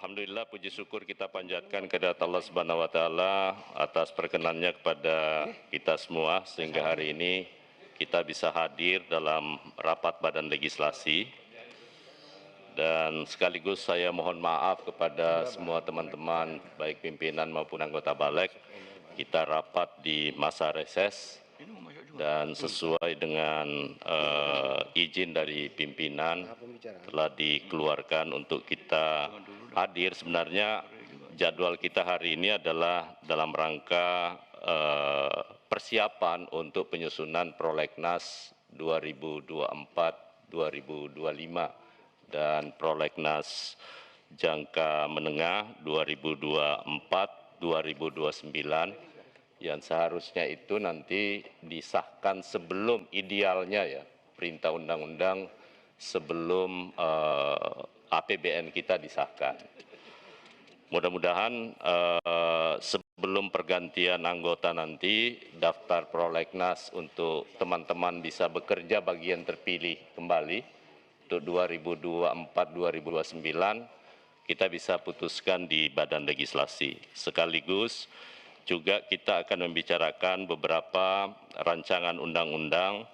Alhamdulillah puji syukur kita panjatkan kehadirat Allah Subhanahu wa taala atas perkenannya kepada kita semua sehingga hari ini kita bisa hadir dalam rapat Badan Legislasi. Dan sekaligus saya mohon maaf kepada semua teman-teman baik pimpinan maupun anggota Balek. Kita rapat di masa reses dan sesuai dengan izin dari pimpinan telah dikeluarkan untuk kita hadir. Sebenarnya jadwal kita hari ini adalah dalam rangka persiapan untuk penyusunan Prolegnas 2024-2025 dan Prolegnas jangka menengah 2024-2029 yang seharusnya itu nanti disahkan sebelum idealnya ya perintah undang-undang sebelum APBN kita disahkan. Mudah-mudahan sebelum pergantian anggota nanti daftar Prolegnas untuk teman-teman bisa bekerja bagian terpilih kembali untuk 2024-2029 kita bisa putuskan di Badan Legislasi. Sekaligus juga kita akan membicarakan beberapa rancangan undang-undang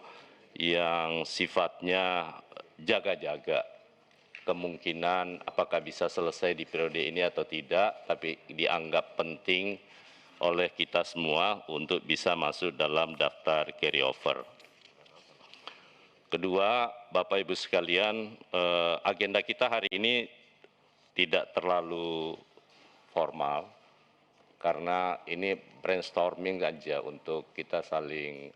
yang sifatnya jaga-jaga. Kemungkinan apakah bisa selesai di periode ini atau tidak, tapi dianggap penting oleh kita semua untuk bisa masuk dalam daftar carryover. Kedua, Bapak Ibu sekalian, agenda kita hari ini tidak terlalu formal, karena ini brainstorming aja untuk kita saling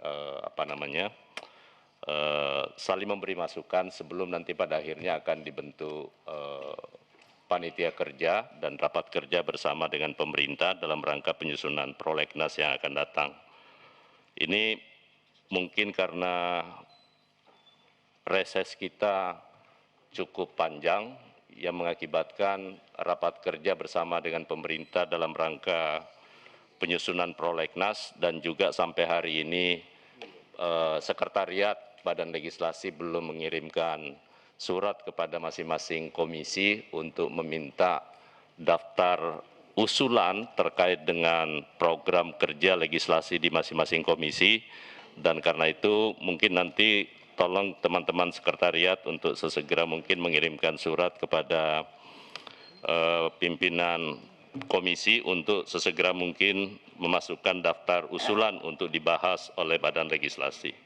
saling memberi masukan sebelum nanti pada akhirnya akan dibentuk panitia kerja dan rapat kerja bersama dengan pemerintah dalam rangka penyusunan Prolegnas yang akan datang. Ini mungkin karena reses kita cukup panjang yang mengakibatkan rapat kerja bersama dengan pemerintah dalam rangka penyusunan Prolegnas dan juga sampai hari ini Sekretariat Badan Legislasi belum mengirimkan surat kepada masing-masing komisi untuk meminta daftar usulan terkait dengan program kerja legislasi di masing-masing komisi, dan karena itu mungkin nanti tolong teman-teman sekretariat untuk sesegera mungkin mengirimkan surat kepada pimpinan komisi untuk sesegera mungkin memasukkan daftar usulan untuk dibahas oleh Badan Legislasi.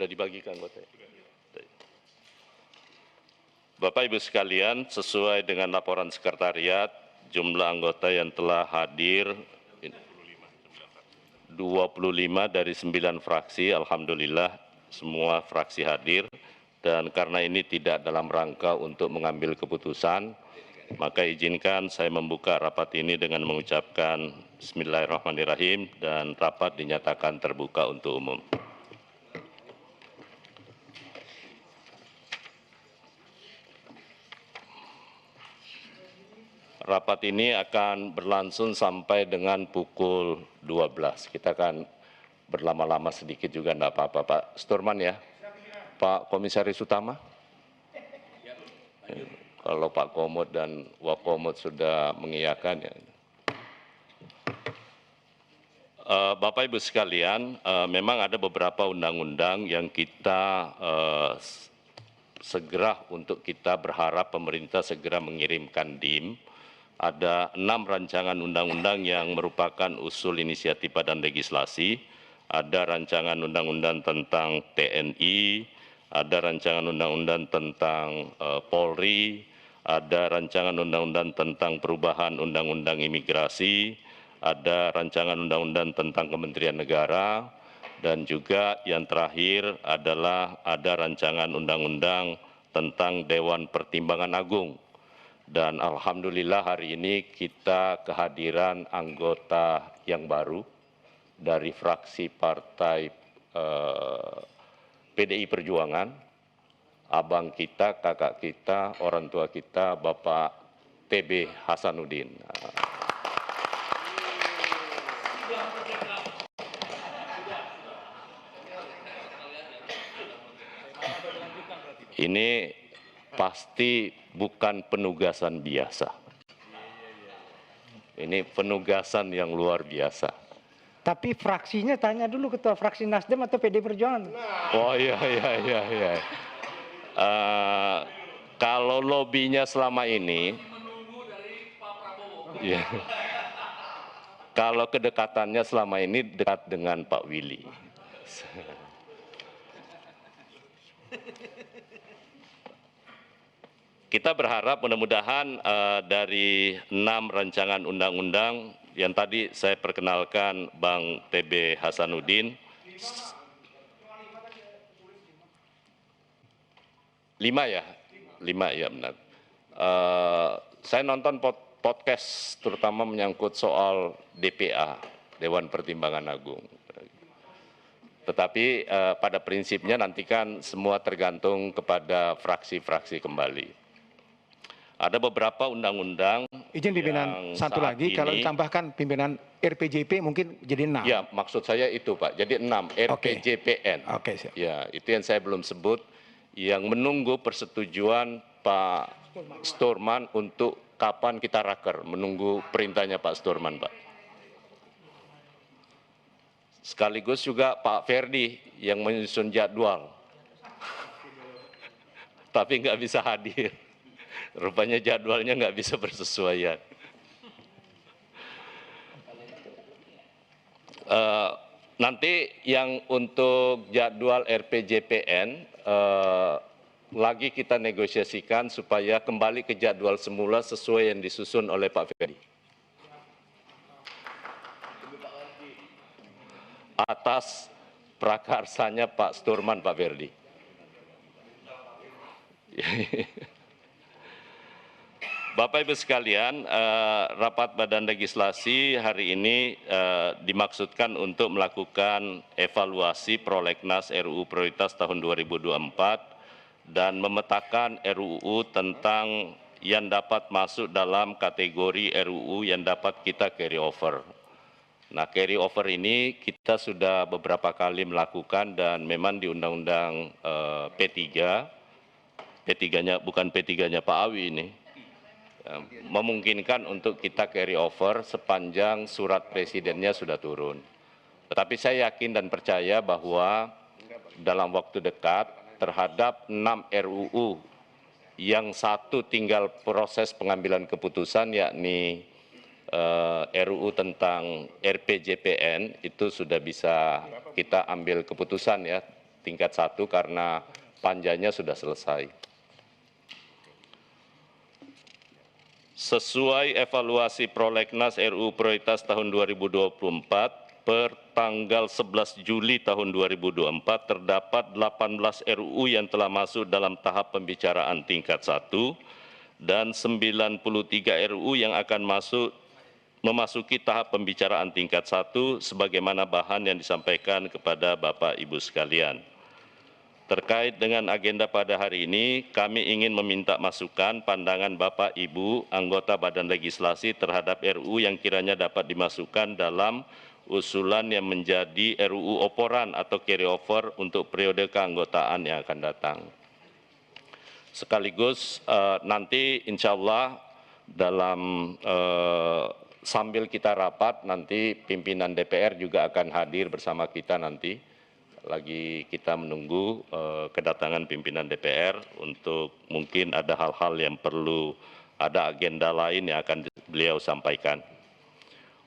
Sudah dibagikan anggota. Bapak Ibu sekalian, sesuai dengan laporan sekretariat, jumlah anggota yang telah hadir 25 dari 9 fraksi, alhamdulillah semua fraksi hadir, dan karena ini tidak dalam rangka untuk mengambil keputusan, maka izinkan saya membuka rapat ini dengan mengucapkan Bismillahirrahmanirrahim dan rapat dinyatakan terbuka untuk umum. Rapat ini akan berlangsung sampai dengan pukul 12. Kita akan berlama-lama sedikit juga, enggak apa-apa, Pak Sturman ya. Pak Komisaris Utama. Kalau Pak Komod dan Wakomod sudah mengiyakan ya. Bapak Ibu sekalian, memang ada beberapa undang-undang yang kita segera untuk kita berharap pemerintah segera mengirimkan DIM. Ada 6 rancangan undang-undang yang merupakan usul inisiatif Badan Legislasi. Ada rancangan undang-undang tentang TNI, ada rancangan undang-undang tentang Polri, ada rancangan undang-undang tentang perubahan undang-undang imigrasi, ada rancangan undang-undang tentang Kementerian Negara, dan juga yang terakhir adalah ada rancangan undang-undang tentang Dewan Pertimbangan Agung. Dan alhamdulillah hari ini kita kehadiran anggota yang baru dari fraksi partai PDI Perjuangan, abang kita, kakak kita, orang tua kita, Bapak TB Hasanuddin. Ini pasti bukan penugasan biasa. Ini penugasan yang luar biasa. Tapi fraksinya tanya dulu ketua fraksi Nasdem atau PD Perjuangan. Oh iya. Kalau lobbynya selama ini, ya, kalau kedekatannya selama ini dekat dengan Pak Willy. Kita berharap mudah-mudahan dari 6 rancangan undang-undang yang tadi saya perkenalkan Bang TB Hasanuddin, 5 ya benar. Saya nonton podcast terutama menyangkut soal DPA, Dewan Pertimbangan Agung. Tetapi pada prinsipnya nanti kan semua tergantung kepada fraksi-fraksi kembali. Ada beberapa undang-undang. Izin pimpinan satu lagi, kalau ditambahkan pimpinan RPJP mungkin jadi 6. Ya, maksud saya itu Pak, jadi 6 RPJPN. Oke, siap. Ya, itu yang saya belum sebut, yang menunggu persetujuan Pak Storman untuk kapan kita raker, menunggu perintahnya Pak Storman, Pak. Sekaligus juga Pak Ferdi yang menyusun jadwal, tapi nggak bisa hadir. Rupanya jadwalnya nggak bisa bersesuaian. Nanti yang untuk jadwal RPJPN lagi kita negosiasikan supaya kembali ke jadwal semula sesuai yang disusun oleh Pak Ferdi. Atas prakarsanya Pak Storman, Pak Ferdi. Bapak Ibu sekalian, rapat Badan Legislasi hari ini dimaksudkan untuk melakukan evaluasi prolegnas RUU Prioritas tahun 2024 dan memetakan RUU tentang yang dapat masuk dalam kategori RUU yang dapat kita carry over. Nah, carry over ini kita sudah beberapa kali melakukan dan memang di Undang-Undang P3-nya bukan P3-nya Pak Awi ini, memungkinkan untuk kita carry over sepanjang surat presidennya sudah turun. Tetapi saya yakin dan percaya bahwa dalam waktu dekat terhadap 6 RUU yang satu tinggal proses pengambilan keputusan, yakni RUU tentang RPJPN, itu sudah bisa kita ambil keputusan ya tingkat 1 karena panjanya sudah selesai. Sesuai evaluasi prolegnas RUU Prioritas tahun 2024, per tanggal 11 Juli tahun 2024 terdapat 18 RUU yang telah masuk dalam tahap pembicaraan tingkat 1 dan 93 RUU yang akan memasuki tahap pembicaraan tingkat 1 sebagaimana bahan yang disampaikan kepada Bapak Ibu sekalian. Terkait dengan agenda pada hari ini, kami ingin meminta masukan pandangan Bapak Ibu anggota Badan Legislasi terhadap RUU yang kiranya dapat dimasukkan dalam usulan yang menjadi RUU oporan atau carry over untuk periode keanggotaan yang akan datang. Sekaligus nanti insya Allah dalam sambil kita rapat nanti pimpinan DPR juga akan hadir bersama kita nanti. Lagi kita menunggu kedatangan pimpinan DPR untuk mungkin ada hal-hal yang perlu, ada agenda lain yang akan beliau sampaikan.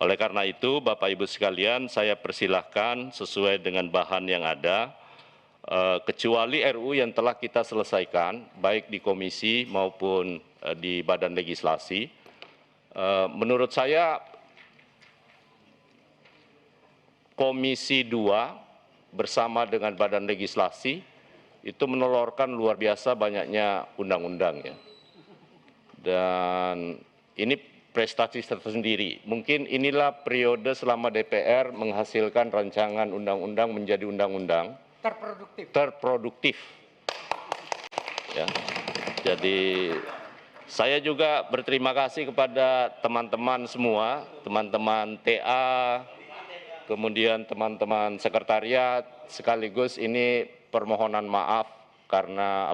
Oleh karena itu, Bapak Ibu sekalian, saya persilahkan sesuai dengan bahan yang ada, kecuali RUU yang telah kita selesaikan, baik di komisi maupun di Badan Legislasi, menurut saya Komisi 2 bersama dengan Badan Legislasi itu menelurkan luar biasa banyaknya undang-undang ya. Dan ini prestasi tersendiri. Mungkin inilah periode selama DPR menghasilkan rancangan undang-undang menjadi undang-undang terproduktif. Ya. Jadi saya juga berterima kasih kepada teman-teman semua, teman-teman TA, kemudian teman-teman sekretariat, sekaligus ini permohonan maaf karena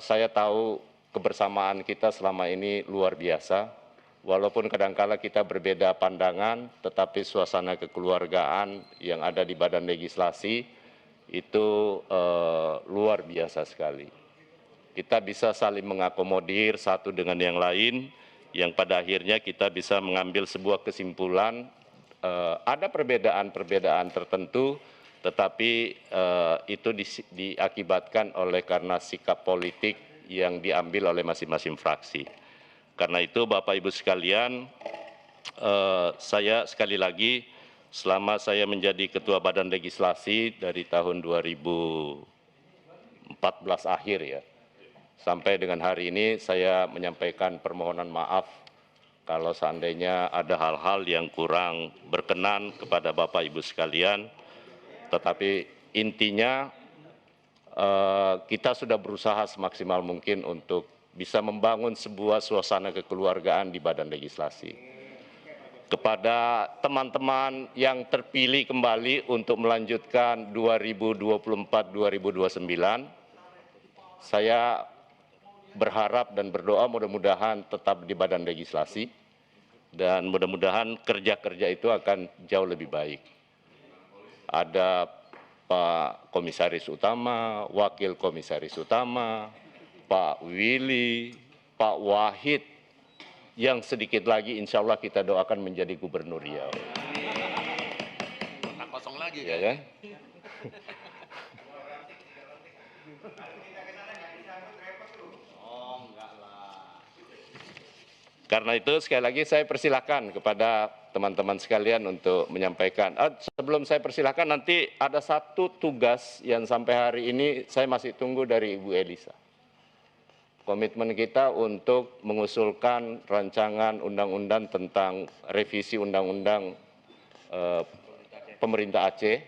Saya tahu kebersamaan kita selama ini luar biasa. Walaupun kadangkala kita berbeda pandangan, tetapi suasana kekeluargaan yang ada di Badan Legislasi itu luar biasa sekali. Kita bisa saling mengakomodir satu dengan yang lain, yang pada akhirnya kita bisa mengambil sebuah kesimpulan. Ada perbedaan-perbedaan tertentu, tetapi itu diakibatkan oleh karena sikap politik yang diambil oleh masing-masing fraksi. Karena itu Bapak Ibu sekalian, saya sekali lagi selama saya menjadi Ketua Badan Legislasi dari tahun 2014 akhir ya, sampai dengan hari ini saya menyampaikan permohonan maaf kalau seandainya ada hal-hal yang kurang berkenan kepada Bapak Ibu sekalian. Tetapi intinya kita sudah berusaha semaksimal mungkin untuk bisa membangun sebuah suasana kekeluargaan di Badan Legislasi. Kepada teman-teman yang terpilih kembali untuk melanjutkan 2024-2029, saya berharap dan berdoa mudah-mudahan tetap di Badan Legislasi dan mudah-mudahan kerja-kerja itu akan jauh lebih baik. Ada Pak Komisaris Utama, Wakil Komisaris Utama, Pak Willy, Pak Wahid, yang sedikit lagi insya Allah kita doakan menjadi Gubernur Riau. Kota kosong lagi ya kan? Karena itu sekali lagi saya persilahkan kepada teman-teman sekalian untuk menyampaikan. Sebelum saya persilahkan, nanti ada satu tugas yang sampai hari ini saya masih tunggu dari Ibu Elisa. Komitmen kita untuk mengusulkan rancangan undang-undang tentang revisi undang-undang pemerintah Aceh.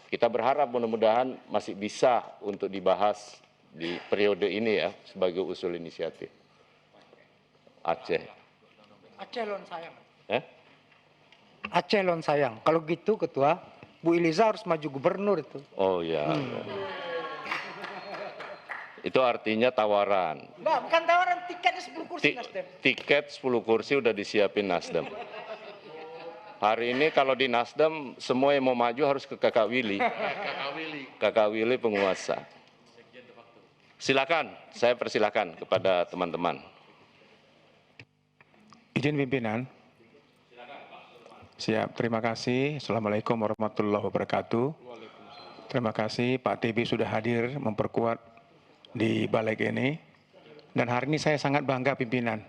Kita berharap mudah-mudahan masih bisa untuk dibahas di periode ini ya, sebagai usul inisiatif. Aceh. Aceh lon sayang. Aceh lon sayang. Kalau gitu Ketua, Bu Eliza harus maju gubernur itu. Oh ya. Itu artinya tawaran. Enggak, bukan tawaran, tiketnya 10 kursi Nasdem. Tiket 10 kursi udah disiapin Nasdem. Hari ini kalau di Nasdem semua yang mau maju harus ke Kakak Willy. Kakak Willy penguasa. Silakan, saya persilakan kepada teman-teman. Izin pimpinan. Siap, terima kasih. Assalamualaikum warahmatullahi wabarakatuh. Terima kasih Pak TB sudah hadir memperkuat di balik ini. Dan hari ini saya sangat bangga pimpinan.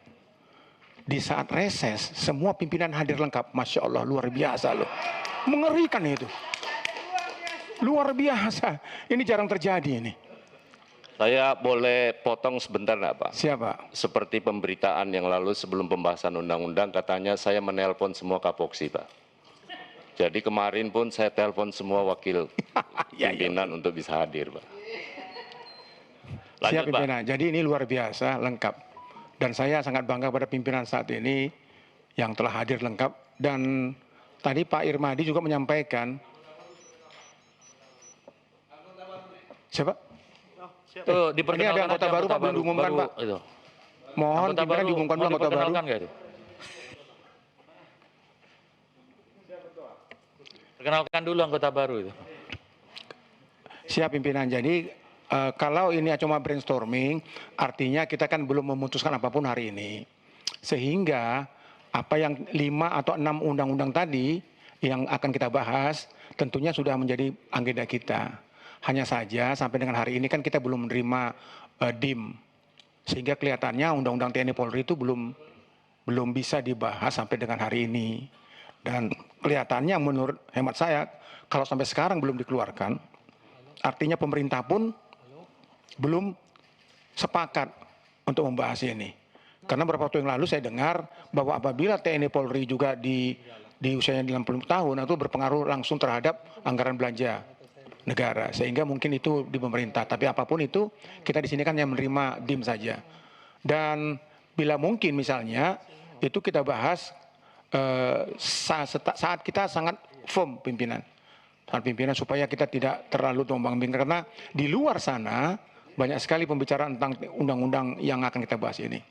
Di saat reses, semua pimpinan hadir lengkap. Masya Allah, luar biasa loh. Mengerikan itu. Luar biasa. Ini jarang terjadi ini. Saya boleh potong sebentar nggak Pak? Siapa? Seperti pemberitaan yang lalu sebelum pembahasan undang-undang, katanya saya menelpon semua kapoksi Pak. Jadi kemarin pun saya telepon semua wakil pimpinan untuk bisa hadir Pak. Lanjut, siap pimpinan. Pak. Jadi ini luar biasa, lengkap. Dan saya sangat bangga pada pimpinan saat ini yang telah hadir lengkap. Dan tadi Pak Irmadi juga menyampaikan. Siapa? Tuh, ini ada anggota baru Pak, belum diumumkan Pak. Itu. Mohon pimpinan diumumkan dulu anggota baru. Itu? Perkenalkan dulu anggota baru itu. Siap pimpinan. Jadi kalau ini cuma brainstorming, artinya kita kan belum memutuskan apapun hari ini. Sehingga apa yang 5 atau 6 undang-undang tadi yang akan kita bahas tentunya sudah menjadi agenda kita. Hanya saja sampai dengan hari ini kan kita belum menerima DIM. Sehingga kelihatannya Undang-Undang TNI Polri itu belum bisa dibahas sampai dengan hari ini. Dan kelihatannya menurut hemat saya, kalau sampai sekarang belum dikeluarkan, artinya pemerintah pun belum sepakat untuk membahas ini. Karena beberapa waktu yang lalu saya dengar bahwa apabila TNI Polri juga di usianya 60 tahun, itu berpengaruh langsung terhadap anggaran belanja negara, sehingga mungkin itu di pemerintah. Tapi apapun itu, kita di sini kan yang menerima DIM saja. Dan bila mungkin misalnya itu kita bahas saat kita sangat firm pimpinan, supaya kita tidak terlalu tumbang-ambing. Karena di luar sana banyak sekali pembicaraan tentang undang-undang yang akan kita bahas ini.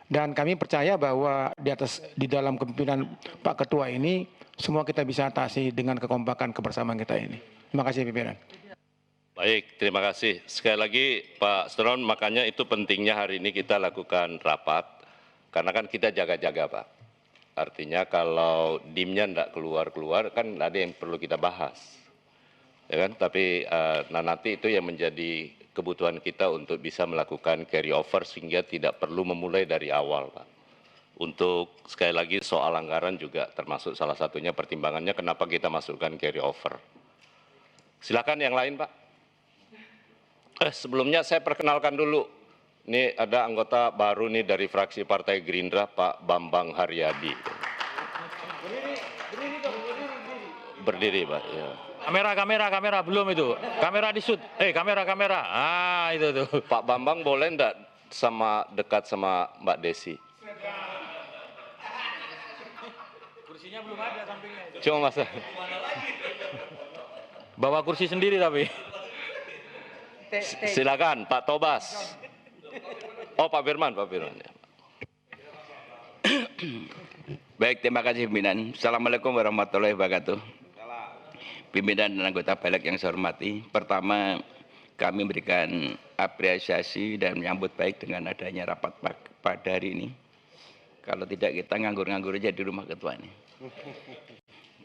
Dan kami percaya bahwa di dalam kepemimpinan Pak Ketua ini, semua kita bisa atasi dengan kekompakan kebersamaan kita ini. Terima kasih pimpinan. Baik, terima kasih. Sekali lagi Pak Stron, makanya itu pentingnya hari ini kita lakukan rapat, karena kan kita jaga-jaga Pak. Artinya kalau dimnya tidak keluar-keluar, kan ada yang perlu kita bahas. Ya kan? Tapi nanti itu yang menjadi kebutuhan kita untuk bisa melakukan carry over sehingga tidak perlu memulai dari awal Pak. Untuk sekali lagi soal anggaran juga termasuk salah satunya pertimbangannya kenapa kita masukkan carry over. Silakan yang lain Pak. Sebelumnya saya perkenalkan dulu. Ini ada anggota baru nih dari fraksi Partai Gerindra, Pak Bambang Haryadi. Berdiri, Pak. Ya. Kamera, belum itu. Kamera di shoot. Kamera. Ah, itu tuh. Pak Bambang boleh enggak dekat sama Mbak Desi? Kursinya belum ada sampingnya. Cuma masa. Bawa kursi sendiri tapi. Silakan Pak Tobas. Oh Pak Firman. Ya. Baik, terima kasih pimpinan. Assalamualaikum warahmatullahi wabarakatuh. Pimpinan dan anggota balik yang saya hormati. Pertama, kami memberikan apresiasi dan menyambut baik dengan adanya rapat pada hari ini. Kalau tidak kita nganggur-nganggur aja di rumah ketua ini.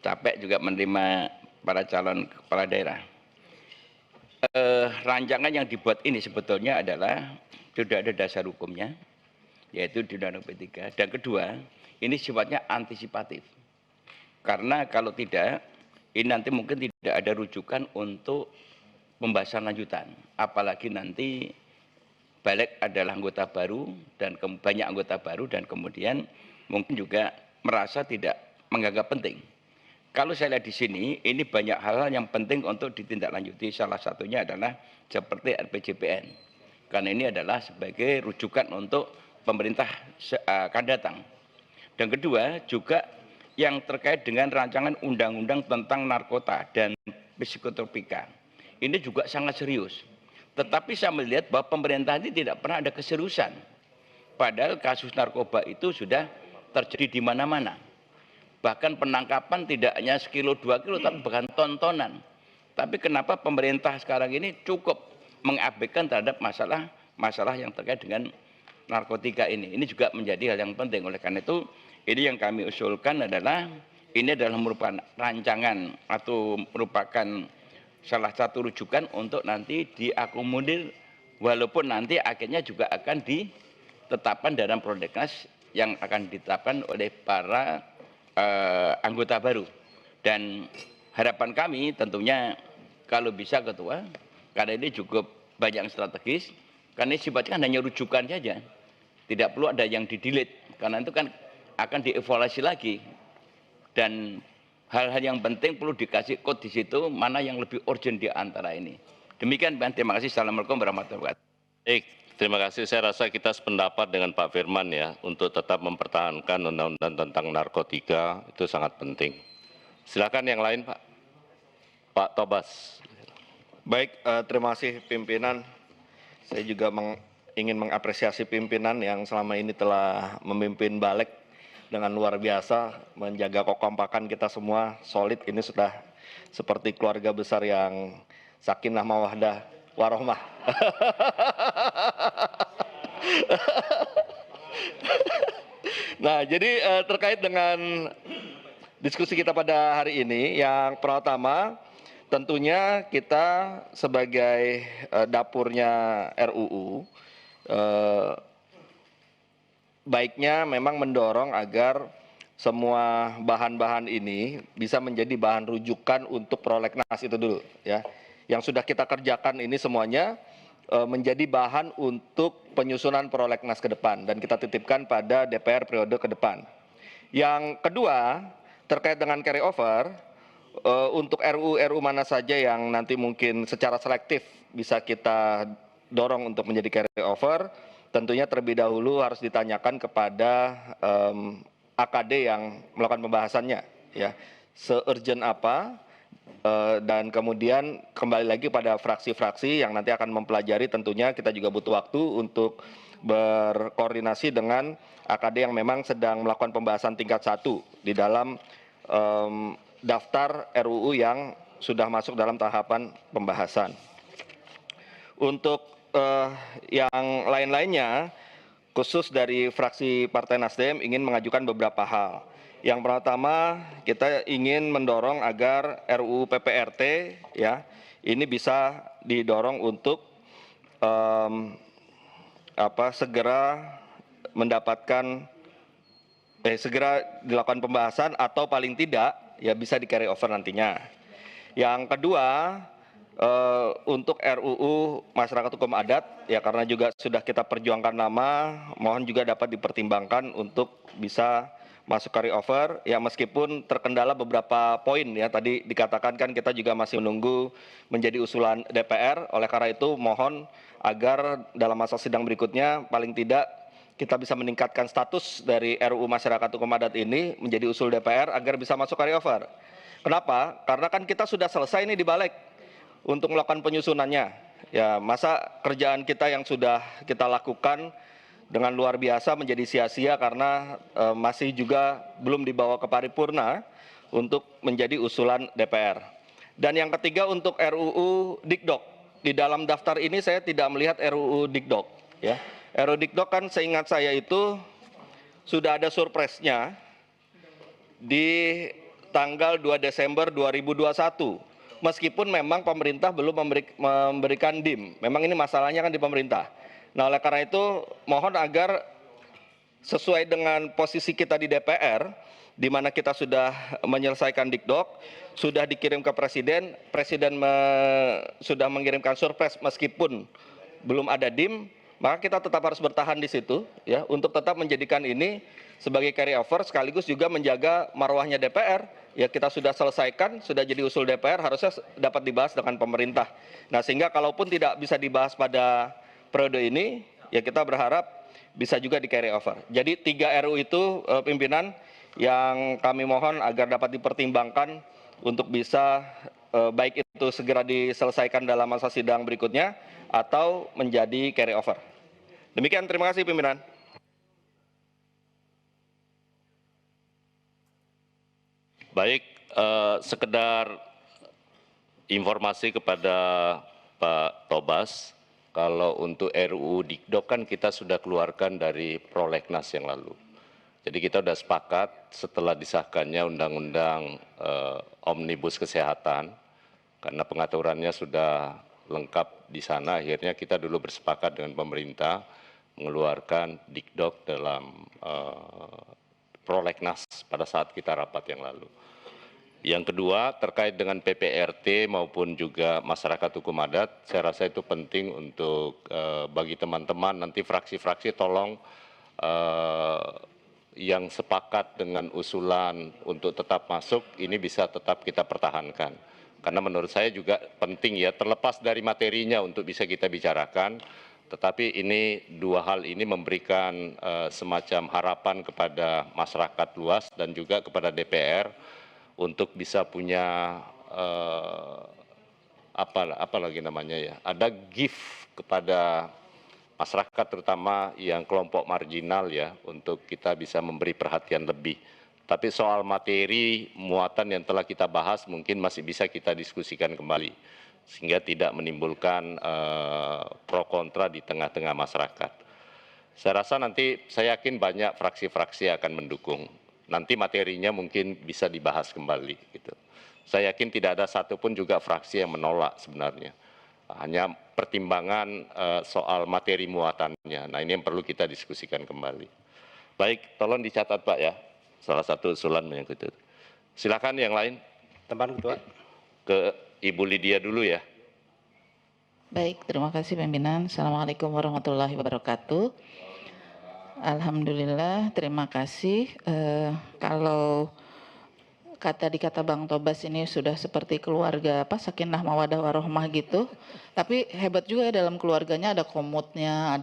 Capek juga menerima para calon kepala daerah. Rancangan yang dibuat ini sebetulnya adalah sudah ada dasar hukumnya, yaitu di Undang-Undang P3. Dan kedua, ini sifatnya antisipatif. Karena kalau tidak, ini nanti mungkin tidak ada rujukan untuk pembahasan lanjutan. Apalagi nanti balik adalah anggota baru dan banyak anggota baru dan kemudian mungkin juga merasa tidak menganggap penting. Kalau saya lihat di sini, ini banyak hal-hal yang penting untuk ditindaklanjuti. Salah satunya adalah seperti RPJPN. Karena ini adalah sebagai rujukan untuk pemerintah akan datang. Dan kedua, juga yang terkait dengan rancangan undang-undang tentang narkotika dan psikotropika. Ini juga sangat serius. Tetapi saya melihat bahwa pemerintah ini tidak pernah ada keseriusan. Padahal kasus narkoba itu sudah terjadi di mana-mana. Bahkan penangkapan tidak hanya sekilo, 2 kilo, tapi bahkan tontonan. Tapi kenapa pemerintah sekarang ini cukup mengabaikan terhadap masalah yang terkait dengan narkotika ini. Ini juga menjadi hal yang penting. Oleh karena itu, ini yang kami usulkan adalah, ini adalah merupakan rancangan atau merupakan salah satu rujukan untuk nanti diakomodir, walaupun nanti akhirnya juga akan ditetapkan dalam prolegnas yang akan ditetapkan oleh para anggota baru. Dan harapan kami tentunya kalau bisa ketua, karena ini cukup banyak yang strategis, karena ini sifatnya kan hanya rujukan saja, tidak perlu ada yang di-delete, karena itu kan akan dievaluasi lagi. Dan hal-hal yang penting perlu dikasih code di situ, mana yang lebih urgent di antara ini. Demikian, terima kasih. Assalamualaikum warahmatullahi wabarakatuh. Baik, terima kasih. Saya rasa kita sependapat dengan Pak Firman ya, untuk tetap mempertahankan undang-undang tentang narkotika, itu sangat penting. Silakan yang lain Pak. Pak Tobas. Baik, terima kasih pimpinan. Saya juga ingin mengapresiasi pimpinan yang selama ini telah memimpin balik dengan luar biasa, menjaga kekompakan kita semua solid. Ini sudah seperti keluarga besar yang sakinah mawaddah warohmah. Nah, jadi terkait dengan diskusi kita pada hari ini, yang pertama tentunya kita sebagai dapurnya RUU, baiknya memang mendorong agar semua bahan-bahan ini bisa menjadi bahan rujukan untuk prolegnas itu dulu ya. Yang sudah kita kerjakan ini semuanya menjadi bahan untuk penyusunan prolegnas ke depan dan kita titipkan pada DPR periode ke depan. Yang kedua, terkait dengan carry over, untuk RUU mana saja yang nanti mungkin secara selektif bisa kita dorong untuk menjadi carry over, tentunya terlebih dahulu harus ditanyakan kepada AKD yang melakukan pembahasannya, ya, se-urgent apa Dan kemudian kembali lagi pada fraksi-fraksi yang nanti akan mempelajari, tentunya kita juga butuh waktu untuk berkoordinasi dengan AKD yang memang sedang melakukan pembahasan tingkat 1 di dalam daftar RUU yang sudah masuk dalam tahapan pembahasan. Untuk yang lain-lainnya, khusus dari fraksi Partai Nasdem ingin mengajukan beberapa hal. Yang pertama, kita ingin mendorong agar RUU PPRT ya ini bisa didorong untuk segera mendapatkan segera dilakukan pembahasan atau paling tidak ya bisa di carry over nantinya. Yang kedua, untuk RUU Masyarakat Hukum Adat ya karena juga sudah kita perjuangkan lama, mohon juga dapat dipertimbangkan untuk bisa masuk carry over ya meskipun terkendala beberapa poin ya tadi dikatakan kan kita juga masih menunggu menjadi usulan DPR. Oleh karena itu mohon agar dalam masa sidang berikutnya paling tidak kita bisa meningkatkan status dari RUU Masyarakat Hukum Adat ini menjadi usul DPR agar bisa masuk carry over. Kenapa? Karena kan kita sudah selesai ini di Balik untuk melakukan penyusunannya. Ya, masa kerjaan kita yang sudah kita lakukan dengan luar biasa menjadi sia-sia karena masih juga belum dibawa ke paripurna untuk menjadi usulan DPR. Dan yang ketiga untuk RUU Dikdok. Di dalam daftar ini saya tidak melihat RUU Dikdok. Ya. RUU Dikdok kan seingat saya itu sudah ada surpresnya di tanggal 2 Desember 2021. Meskipun memang pemerintah belum memberikan DIM. Memang ini masalahnya kan di pemerintah. Nah, oleh karena itu mohon agar sesuai dengan posisi kita di DPR, di mana kita sudah menyelesaikan Dikdok, sudah dikirim ke Presiden, Presiden sudah mengirimkan surpres meskipun belum ada DIM, maka kita tetap harus bertahan di situ, ya, untuk tetap menjadikan ini sebagai carry over, sekaligus juga menjaga marwahnya DPR. Ya kita sudah selesaikan, sudah jadi usul DPR, harusnya dapat dibahas dengan pemerintah. Nah sehingga kalaupun tidak bisa dibahas pada periode ini, ya kita berharap bisa juga di carry over. Jadi 3 RU itu pimpinan yang kami mohon agar dapat dipertimbangkan untuk bisa baik itu segera diselesaikan dalam masa sidang berikutnya atau menjadi carry over. Demikian, terima kasih pimpinan. Baik, sekedar informasi kepada Pak Tobas. Kalau untuk RUU Dikdok kan kita sudah keluarkan dari prolegnas yang lalu. Jadi kita sudah sepakat setelah disahkannya Undang-Undang Omnibus Kesehatan, karena pengaturannya sudah lengkap di sana, akhirnya kita dulu bersepakat dengan pemerintah mengeluarkan Dikdok dalam prolegnas pada saat kita rapat yang lalu. Yang kedua, terkait dengan PPRT maupun juga masyarakat hukum adat, saya rasa itu penting untuk bagi teman-teman nanti fraksi-fraksi tolong yang sepakat dengan usulan untuk tetap masuk, ini bisa tetap kita pertahankan. Karena menurut saya juga penting ya, terlepas dari materinya untuk bisa kita bicarakan, tetapi ini dua hal ini memberikan semacam harapan kepada masyarakat luas dan juga kepada DPR, untuk bisa punya apa lagi namanya ya, ada gift kepada masyarakat terutama yang kelompok marginal ya, untuk kita bisa memberi perhatian lebih. Tapi soal materi muatan yang telah kita bahas mungkin masih bisa kita diskusikan kembali sehingga tidak menimbulkan pro kontra di tengah-tengah masyarakat. Saya rasa nanti saya yakin banyak fraksi-fraksi akan mendukung. Nanti materinya mungkin bisa dibahas kembali gitu. Saya yakin tidak ada satupun juga fraksi yang menolak sebenarnya. Hanya pertimbangan soal materi muatannya. Nah ini yang perlu kita diskusikan kembali. Baik, tolong dicatat Pak ya. Salah satu usulan menyangkut itu. Silakan yang lain. Teman Ketua. Ke Ibu Lydia dulu ya. Baik, terima kasih pimpinan. Assalamualaikum warahmatullahi wabarakatuh. Alhamdulillah, terima kasih. Kalau dikata Bang Tobas ini sudah seperti keluarga sakinah mawadah warohmah gitu. Tapi hebat juga ya, dalam keluarganya ada komutnya,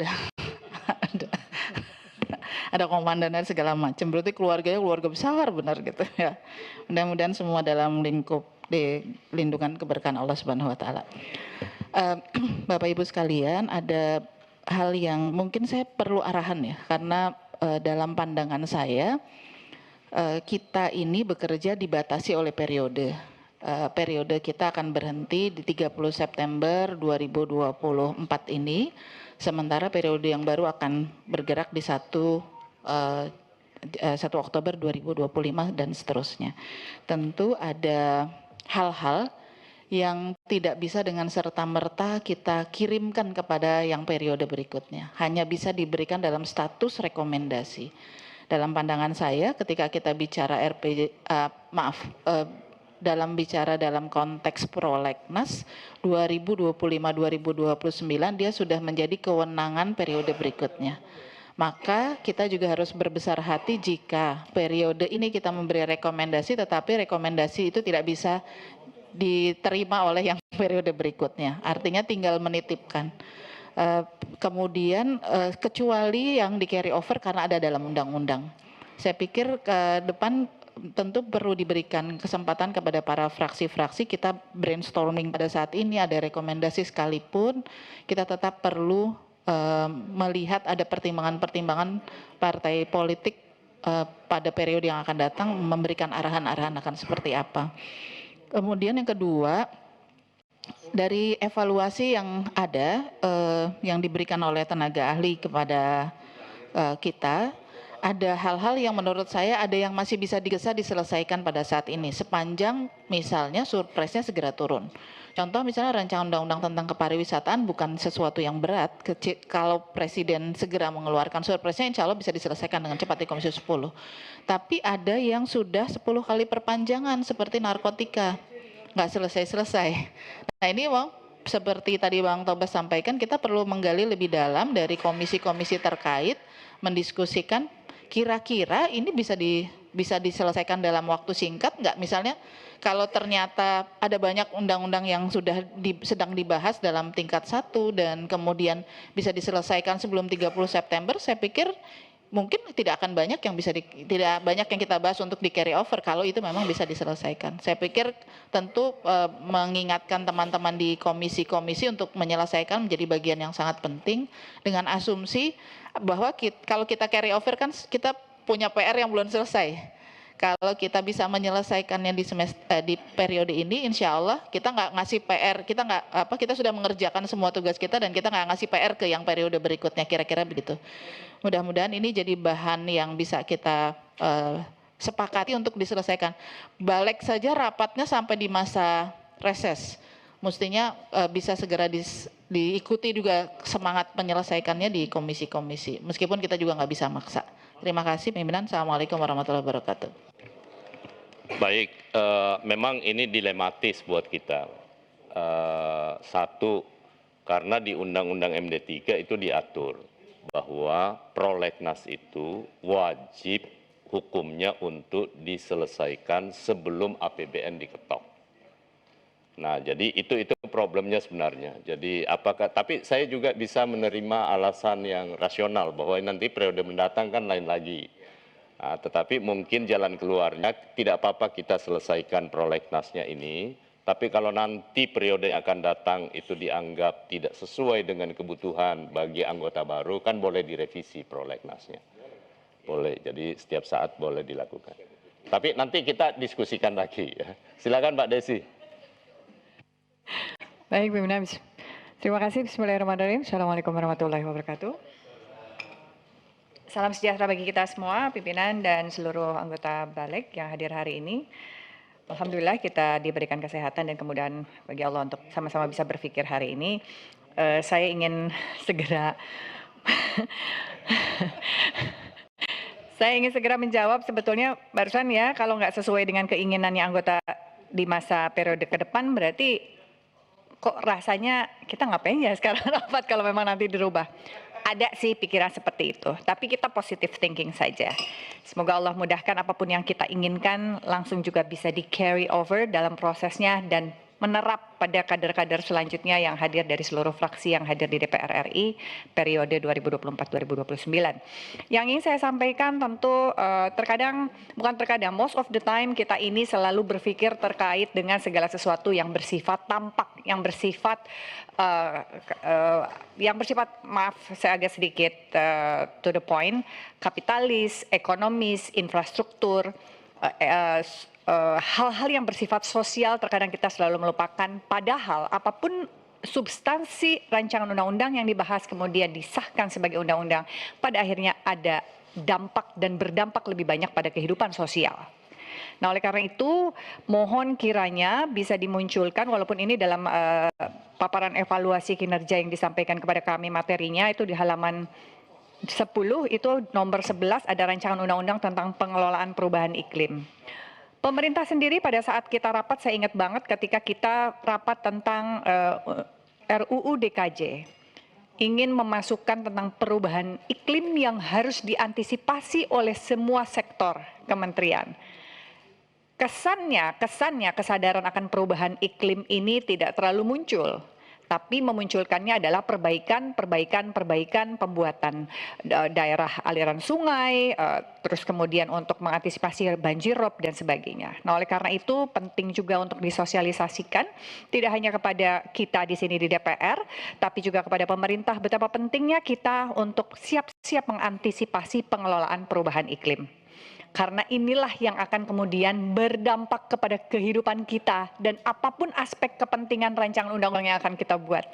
ada komandan dan segala macam. Berarti keluarganya keluarga besar benar gitu ya. Mudah-mudahan semua dalam lingkup di lindungan keberkahan Allah Subhanahu wa taala. Bapak Ibu sekalian, ada hal yang mungkin saya perlu arahan ya, karena dalam pandangan saya kita ini bekerja dibatasi oleh periode. Periode kita akan berhenti di 30 September 2024 ini, sementara periode yang baru akan bergerak di 1 Oktober 2025 dan seterusnya. Tentu ada hal-hal yang tidak bisa dengan serta-merta kita kirimkan kepada yang periode berikutnya. Hanya bisa diberikan dalam status rekomendasi. Dalam pandangan saya, ketika kita bicara dalam konteks prolegnas 2025-2029 dia sudah menjadi kewenangan periode berikutnya. Maka kita juga harus berbesar hati jika periode ini kita memberi rekomendasi, tetapi rekomendasi itu tidak bisa diterima oleh yang periode berikutnya. Artinya tinggal menitipkan. Kemudian kecuali yang di carry over karena ada dalam undang-undang. Saya pikir ke depan tentu perlu diberikan kesempatan kepada para fraksi-fraksi, kita brainstorming pada saat ini, ada rekomendasi sekalipun, kita tetap perlu melihat ada pertimbangan-pertimbangan partai politik pada periode yang akan datang, memberikan arahan-arahan akan seperti apa. Kemudian yang kedua, dari evaluasi yang ada, yang diberikan oleh tenaga ahli kepada kita, ada hal-hal yang menurut saya ada yang masih bisa diselesaikan pada saat ini sepanjang misalnya surpresnya segera turun. Contoh misalnya rancangan undang-undang tentang kepariwisataan bukan sesuatu yang berat. Kalau Presiden segera mengeluarkan surpresnya insya Allah bisa diselesaikan dengan cepat di Komisi 10. Tapi ada yang sudah 10 kali perpanjangan seperti narkotika. Nggak selesai-selesai. Nah ini seperti tadi Bang Tobas sampaikan, kita perlu menggali lebih dalam dari komisi-komisi terkait, mendiskusikan kira-kira ini bisa diselesaikan dalam waktu singkat nggak? Misalnya kalau ternyata ada banyak undang-undang yang sudah sedang dibahas dalam tingkat 1 dan kemudian bisa diselesaikan sebelum 30 September, saya pikir mungkin tidak akan banyak yang tidak banyak yang kita bahas untuk di carry over kalau itu memang bisa diselesaikan. Saya pikir tentu mengingatkan teman-teman di komisi-komisi untuk menyelesaikan menjadi bagian yang sangat penting dengan asumsi bahwa kalau kita carry over kan kita punya PR yang belum selesai. Kalau kita bisa menyelesaikannya di periode ini, insya Allah kita nggak ngasih PR, kita sudah mengerjakan semua tugas kita dan kita nggak ngasih PR ke yang periode berikutnya, kira-kira begitu. Mudah-mudahan ini jadi bahan yang bisa kita sepakati untuk diselesaikan. Balik saja rapatnya sampai di masa reses, mestinya bisa segera diikuti juga semangat menyelesaikannya di komisi-komisi, meskipun kita juga nggak bisa maksa. Terima kasih pimpinan. Assalamualaikum warahmatullahi wabarakatuh. Baik, memang ini dilematis buat kita. Satu, karena di Undang-Undang MD3 itu diatur bahwa prolegnas itu wajib hukumnya untuk diselesaikan sebelum APBN diketok. Nah, jadi itu problemnya sebenarnya. Jadi tapi saya juga bisa menerima alasan yang rasional bahwa nanti periode mendatang kan lain lagi. Nah, tetapi mungkin jalan keluarnya tidak apa-apa kita selesaikan prolegnasnya ini, tapi kalau nanti periode yang akan datang itu dianggap tidak sesuai dengan kebutuhan bagi anggota baru, kan boleh direvisi prolegnasnya. Boleh, jadi setiap saat boleh dilakukan. Tapi nanti kita diskusikan lagi ya. Silakan Mbak Desi. Baik, pimpinan. Terima kasih. Bismillahirrahmanirrahim. Assalamualaikum warahmatullahi wabarakatuh. Salam sejahtera bagi kita semua, pimpinan dan seluruh anggota Balik yang hadir hari ini. Alhamdulillah kita diberikan kesehatan dan kemudahan bagi Allah untuk sama-sama bisa berpikir hari ini. Saya ingin segera menjawab sebetulnya barusan ya, kalau nggak sesuai dengan keinginannya anggota di masa periode ke depan berarti kok rasanya kita ngapain ya sekarang rapat kalau memang nanti dirubah. Ada sih pikiran seperti itu, tapi kita positive thinking saja. Semoga Allah mudahkan apapun yang kita inginkan langsung juga bisa di carry over dalam prosesnya dan menerap pada kader-kader selanjutnya yang hadir dari seluruh fraksi yang hadir di DPR RI periode 2024-2029. Yang ingin saya sampaikan tentu most of the time kita ini selalu berpikir terkait dengan segala sesuatu yang bersifat tampak, yang bersifat maaf saya agak sedikit to the point, kapitalis, ekonomis, infrastruktur, hal-hal yang bersifat sosial terkadang kita selalu melupakan, padahal apapun substansi rancangan undang-undang yang dibahas kemudian disahkan sebagai undang-undang, pada akhirnya ada dampak dan berdampak lebih banyak pada kehidupan sosial. Nah, oleh karena itu mohon kiranya bisa dimunculkan, walaupun ini dalam paparan evaluasi kinerja yang disampaikan kepada kami materinya itu di halaman 10 itu nomor 11 ada rancangan undang-undang tentang pengelolaan perubahan iklim. Pemerintah sendiri pada saat kita rapat, saya ingat banget ketika kita rapat tentang RUU DKJ, ingin memasukkan tentang perubahan iklim yang harus diantisipasi oleh semua sektor kementerian. Kesannya kesadaran akan perubahan iklim ini tidak terlalu muncul. Tapi memunculkannya adalah perbaikan pembuatan daerah aliran sungai, terus kemudian untuk mengantisipasi banjir rob dan sebagainya. Nah, oleh karena itu penting juga untuk disosialisasikan, tidak hanya kepada kita di sini di DPR, tapi juga kepada pemerintah betapa pentingnya kita untuk siap-siap mengantisipasi pengelolaan perubahan iklim. Karena inilah yang akan kemudian berdampak kepada kehidupan kita dan apapun aspek kepentingan rancangan undang-undang yang akan kita buat.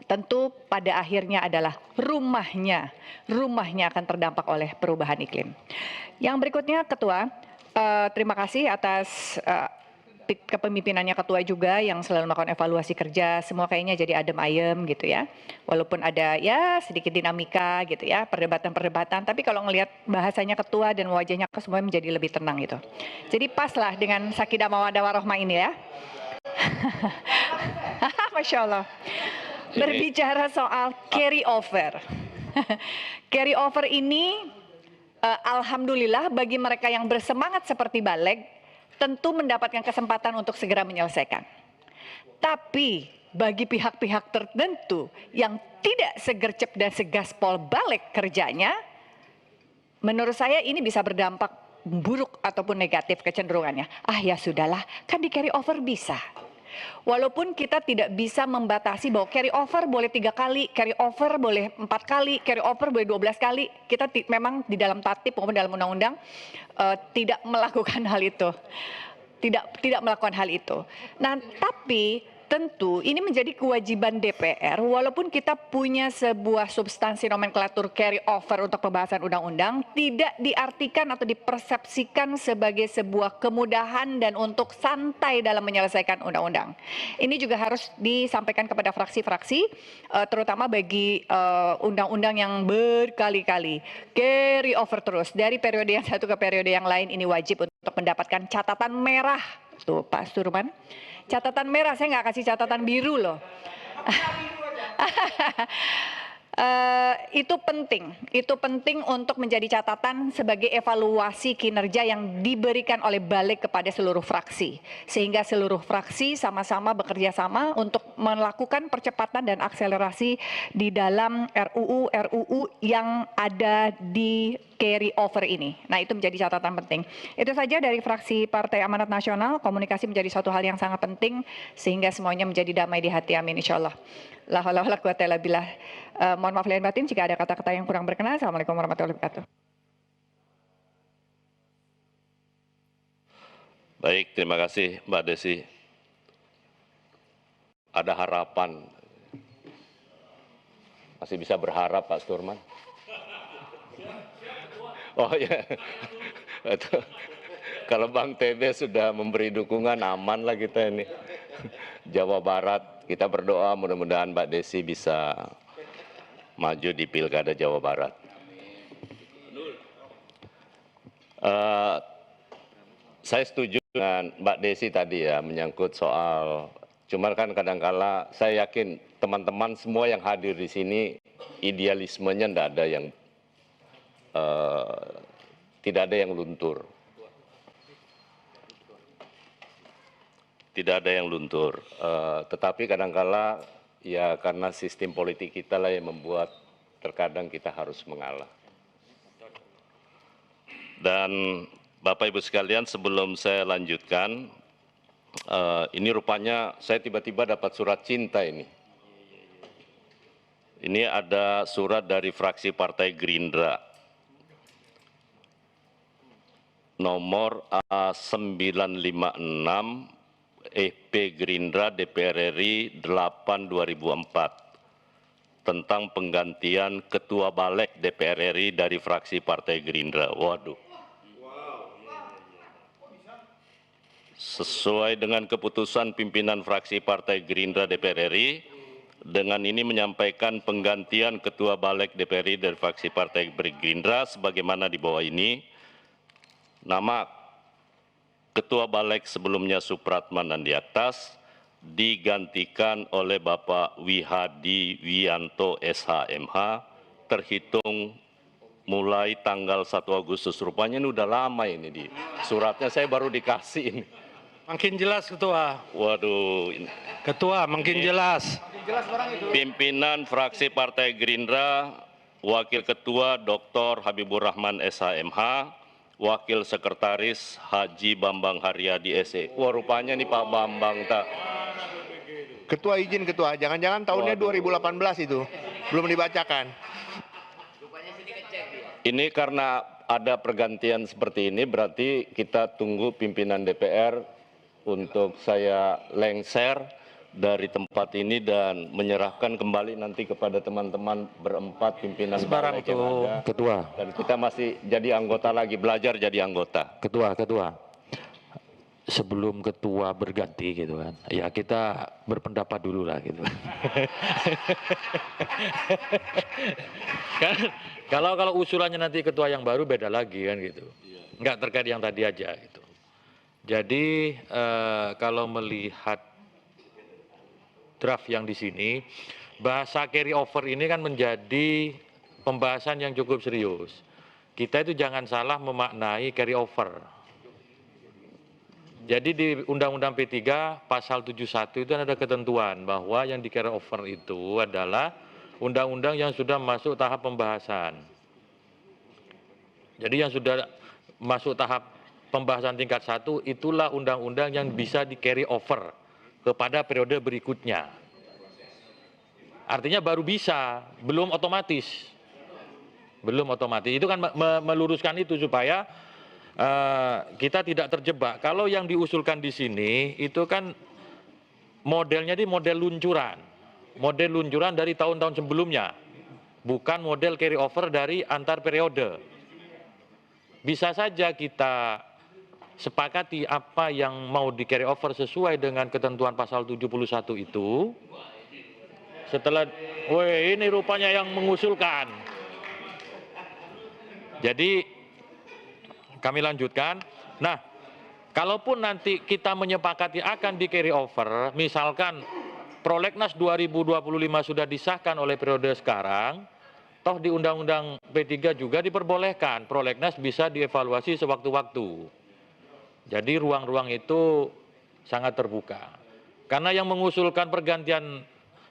Tentu pada akhirnya adalah rumahnya akan terdampak oleh perubahan iklim. Yang berikutnya Ketua, terima kasih atas kepemimpinannya Ketua juga yang selalu melakukan evaluasi kerja, semua kayaknya jadi adem ayem gitu ya. Walaupun ada ya sedikit dinamika gitu ya, perdebatan-perdebatan, tapi kalau ngelihat bahasanya Ketua dan wajahnya semuanya menjadi lebih tenang gitu. Jadi pas lah dengan Sakinah Mawaddah Warohmah ini ya. Masya Allah. Berbicara soal carry over. Carry over ini alhamdulillah bagi mereka yang bersemangat seperti Baleg, tentu mendapatkan kesempatan untuk segera menyelesaikan. Tapi bagi pihak-pihak tertentu yang tidak segercep dan segaspol Baleg kerjanya, menurut saya ini bisa berdampak buruk ataupun negatif kecenderungannya. Ah ya sudahlah, kan di carry over bisa. Walaupun kita tidak bisa membatasi bahwa carry over boleh 3 kali, carry over boleh 4 kali, carry over boleh 12 kali. Kita memang di dalam tatib maupun dalam undang-undang tidak melakukan hal itu. Tidak melakukan hal itu. Nah, tapi tentu ini menjadi kewajiban DPR walaupun kita punya sebuah substansi nomenklatur carry over untuk pembahasan undang-undang tidak diartikan atau dipersepsikan sebagai sebuah kemudahan dan untuk santai dalam menyelesaikan undang-undang. Ini juga harus disampaikan kepada fraksi-fraksi terutama bagi undang-undang yang berkali-kali carry over terus dari periode yang satu ke periode yang lain, ini wajib untuk mendapatkan catatan merah. Tuh Pak Surman, catatan merah, saya nggak kasih catatan biru loh. Itu penting untuk menjadi catatan sebagai evaluasi kinerja yang diberikan oleh Baleg kepada seluruh fraksi. Sehingga seluruh fraksi sama-sama bekerja sama untuk melakukan percepatan dan akselerasi di dalam RUU yang ada di carry over ini. Nah, itu menjadi catatan penting. Itu saja dari fraksi Partai Amanat Nasional, komunikasi menjadi suatu hal yang sangat penting sehingga semuanya menjadi damai di hati, amin insyaallah. La haula wala quwata illa billah. Mohon maaf lahir batin jika ada kata-kata yang kurang berkenan. Assalamualaikum warahmatullahi wabarakatuh. Baik, terima kasih Mbak Desi. Ada harapan. Masih bisa berharap Pak Sturman. Oh ya, kalau Bang TB sudah memberi dukungan, aman lah kita ini. Jawa Barat, kita berdoa mudah-mudahan Mbak Desi bisa maju di Pilkada Jawa Barat. Saya setuju dengan Mbak Desi tadi ya, menyangkut soal, cuman kan kadangkala saya yakin teman-teman semua yang hadir di sini, idealismenya tidak ada yang luntur. tidak ada yang luntur. Tetapi kadangkala ya karena sistem politik kita lah yang membuat terkadang kita harus mengalah. Dan Bapak Ibu sekalian, sebelum saya lanjutkan, ini rupanya saya tiba-tiba dapat surat cinta ini. Ini ada surat dari fraksi Partai Gerindra, nomor A956 EP Gerindra DPR RI 8/2004 tentang penggantian Ketua Balik DPR RI dari fraksi Partai Gerindra. Waduh. Sesuai dengan keputusan pimpinan fraksi Partai Gerindra DPR RI, dengan ini menyampaikan penggantian Ketua Balik DPR RI dari fraksi Partai Gerindra sebagaimana di bawah ini. Nama Ketua Balik sebelumnya Supratman dan di atas digantikan oleh Bapak Wihadi Wianto SHMH terhitung mulai tanggal 1 Agustus. Rupanya ini udah lama ini di suratnya, saya baru dikasih ini. Makin jelas Ketua. Waduh. Ketua makin jelas. Pimpinan fraksi Partai Gerindra, Wakil Ketua Dr. Habibur Rahman SHMH, Wakil Sekretaris Haji Bambang Haryadi SE. Wah rupanya nih Pak Bambang tak. Ketua izin Ketua, jangan-jangan tahunnya 2018 itu, belum dibacakan. Ini karena ada pergantian seperti ini, berarti kita tunggu pimpinan DPR untuk saya lengser dari tempat ini dan menyerahkan kembali nanti kepada teman-teman berempat pimpinan Sebarang balik yang ada. Ketua. Dan kita masih jadi anggota lagi, belajar jadi anggota. Ketua. Sebelum ketua berganti gitu kan, ya kita berpendapat dulu lah gitu. Kan kalau usulannya nanti ketua yang baru beda lagi kan gitu, nggak terkait yang tadi aja gitu. Jadi kalau melihat draft yang di sini, bahasa carry over ini kan menjadi pembahasan yang cukup serius. Kita itu jangan salah memaknai carry over. Jadi di Undang-Undang P3 pasal 71 itu ada ketentuan bahwa yang di carry over itu adalah undang-undang yang sudah masuk tahap pembahasan. Jadi yang sudah masuk tahap pembahasan tingkat 1 itulah undang-undang yang bisa di carry over kepada periode berikutnya. Artinya baru bisa, belum otomatis. Belum otomatis. Itu kan meluruskan itu supaya kita tidak terjebak. Kalau yang diusulkan di sini itu kan modelnya di model luncuran. Model luncuran dari tahun-tahun sebelumnya. Bukan model carry over dari antar periode. Bisa saja kita sepakati apa yang mau di carry over sesuai dengan ketentuan pasal 71 itu. Setelah, weh ini rupanya yang mengusulkan. Jadi kami lanjutkan. Nah, kalaupun nanti kita menyepakati akan di carry over, misalkan Prolegnas 2025 sudah disahkan oleh periode sekarang, toh di Undang-Undang P3 juga diperbolehkan, Prolegnas bisa dievaluasi sewaktu-waktu. Jadi ruang-ruang itu sangat terbuka. Karena yang mengusulkan pergantian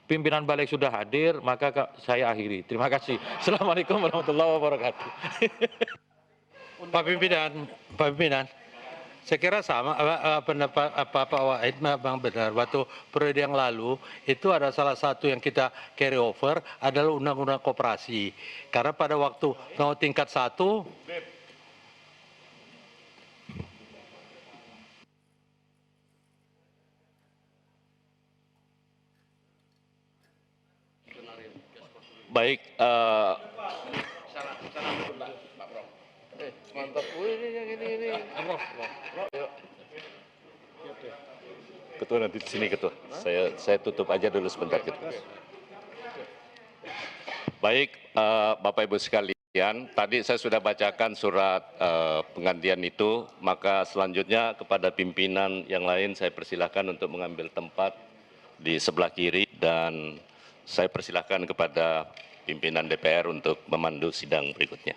pimpinan balik sudah hadir, maka saya akhiri. Terima kasih. Assalamualaikum warahmatullahi wabarakatuh. Pak Pimpinan, saya kira sama pendapat Pak Wahid memang benar. Waktu periode yang lalu itu ada salah satu yang kita carry over adalah Undang-Undang Koperasi. Karena pada waktu mau tingkat 1, Baik, Ketua nanti di sini Ketua. Saya tutup aja dulu sebentar Ketua. Baik, Bapak Ibu sekalian, tadi saya sudah bacakan surat penggantian itu, maka selanjutnya kepada pimpinan yang lain saya persilahkan untuk mengambil tempat di sebelah kiri dan saya persilahkan kepada pimpinan DPR untuk memandu sidang berikutnya.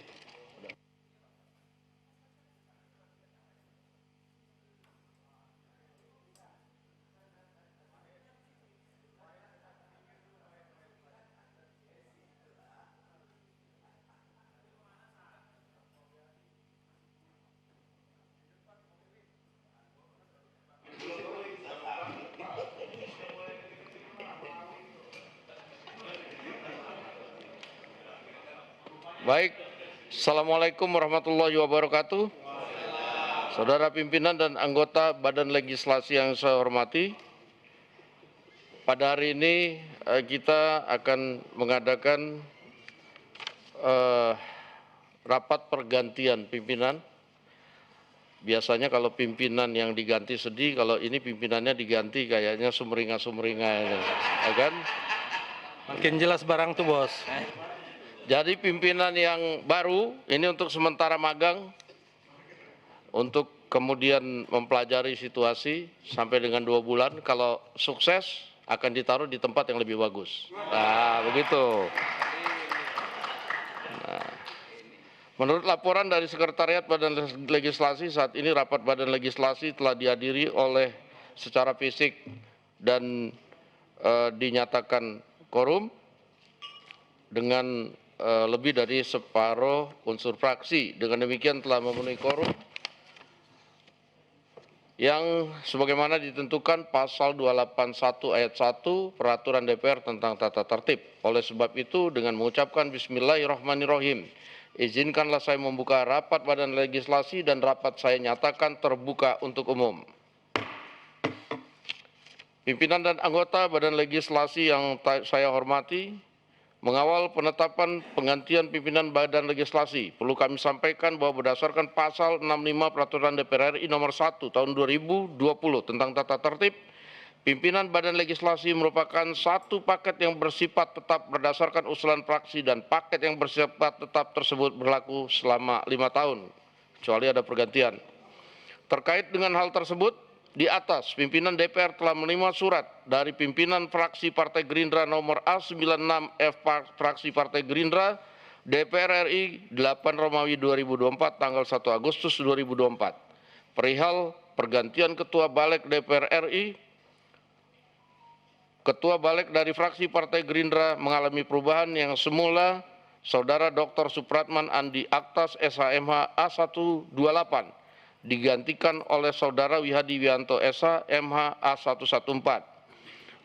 Baik, Assalamualaikum warahmatullahi wabarakatuh. Saudara pimpinan dan anggota Badan Legislasi yang saya hormati, pada hari ini kita akan mengadakan rapat pergantian pimpinan. Biasanya kalau pimpinan yang diganti sedih, kalau ini pimpinannya diganti kayaknya sumringah-sumringah, ya kan? Makin jelas barang tuh, Bos. Jadi pimpinan yang baru ini untuk sementara magang, untuk kemudian mempelajari situasi sampai dengan 2 bulan. Kalau sukses akan ditaruh di tempat yang lebih bagus. Nah, begitu. Nah, menurut laporan dari Sekretariat Badan Legislasi, saat ini rapat Badan Legislasi telah dihadiri oleh secara fisik dan dinyatakan quorum dengan lebih dari separuh unsur fraksi. Dengan demikian telah memenuhi quorum yang sebagaimana ditentukan pasal 281 ayat 1 Peraturan DPR tentang tata tertib. Oleh sebab itu, dengan mengucapkan Bismillahirrahmanirrahim, izinkanlah saya membuka rapat Badan Legislasi dan rapat saya nyatakan terbuka untuk umum. Pimpinan dan anggota Badan Legislasi yang saya hormati, mengawal penetapan penggantian pimpinan Badan Legislasi, perlu kami sampaikan bahwa berdasarkan pasal 65 Peraturan DPR RI nomor 1 tahun 2020 tentang tata tertib, pimpinan Badan Legislasi merupakan satu paket yang bersifat tetap berdasarkan usulan fraksi dan paket yang bersifat tetap tersebut berlaku selama 5 tahun, kecuali ada pergantian. Terkait dengan hal tersebut, di atas, pimpinan DPR telah menerima surat dari pimpinan fraksi Partai Gerindra nomor A96F fraksi Partai Gerindra DPR RI 8 Romawi 2024 tanggal 1 Agustus 2024. Perihal pergantian Ketua Balik DPR RI, Ketua Balik dari fraksi Partai Gerindra mengalami perubahan yang semula Saudara Dr. Supratman Andi Aktas SHMH A128 digantikan oleh Saudara Wihadi Wianto SH MH A114.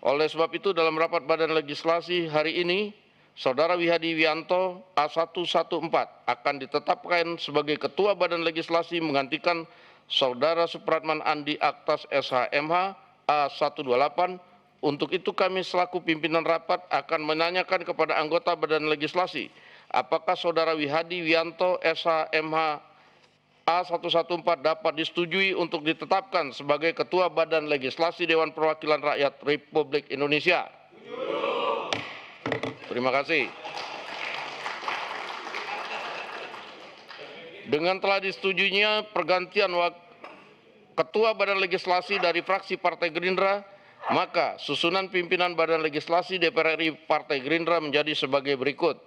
Oleh sebab itu dalam rapat Badan Legislasi hari ini, Saudara Wihadi Wianto A114 akan ditetapkan sebagai Ketua Badan Legislasi menggantikan Saudara Supratman Andi Aktas SH MH A128. Untuk itu kami selaku pimpinan rapat akan menanyakan kepada anggota Badan Legislasi, apakah Saudara Wihadi Wianto SH MH A114 dapat disetujui untuk ditetapkan sebagai Ketua Badan Legislasi Dewan Perwakilan Rakyat Republik Indonesia. Terima kasih. Dengan telah disetujuinya pergantian Ketua Badan Legislasi dari fraksi Partai Gerindra, maka susunan pimpinan Badan Legislasi DPR RI Partai Gerindra menjadi sebagai berikut.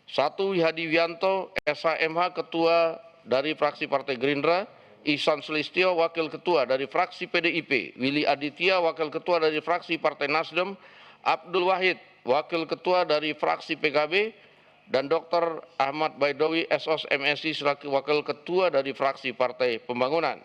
1. Wihadi Wianto, SHMH, Ketua dari fraksi Partai Gerindra, Ihsan Sulistyo, Wakil Ketua dari fraksi PDIP, Willy Aditya, Wakil Ketua dari fraksi Partai Nasdem, Abdul Wahid, Wakil Ketua dari fraksi PKB, dan Dr. Ahmad Baidowi, SOS MSI, selaku Wakil Ketua dari fraksi Partai Pembangunan.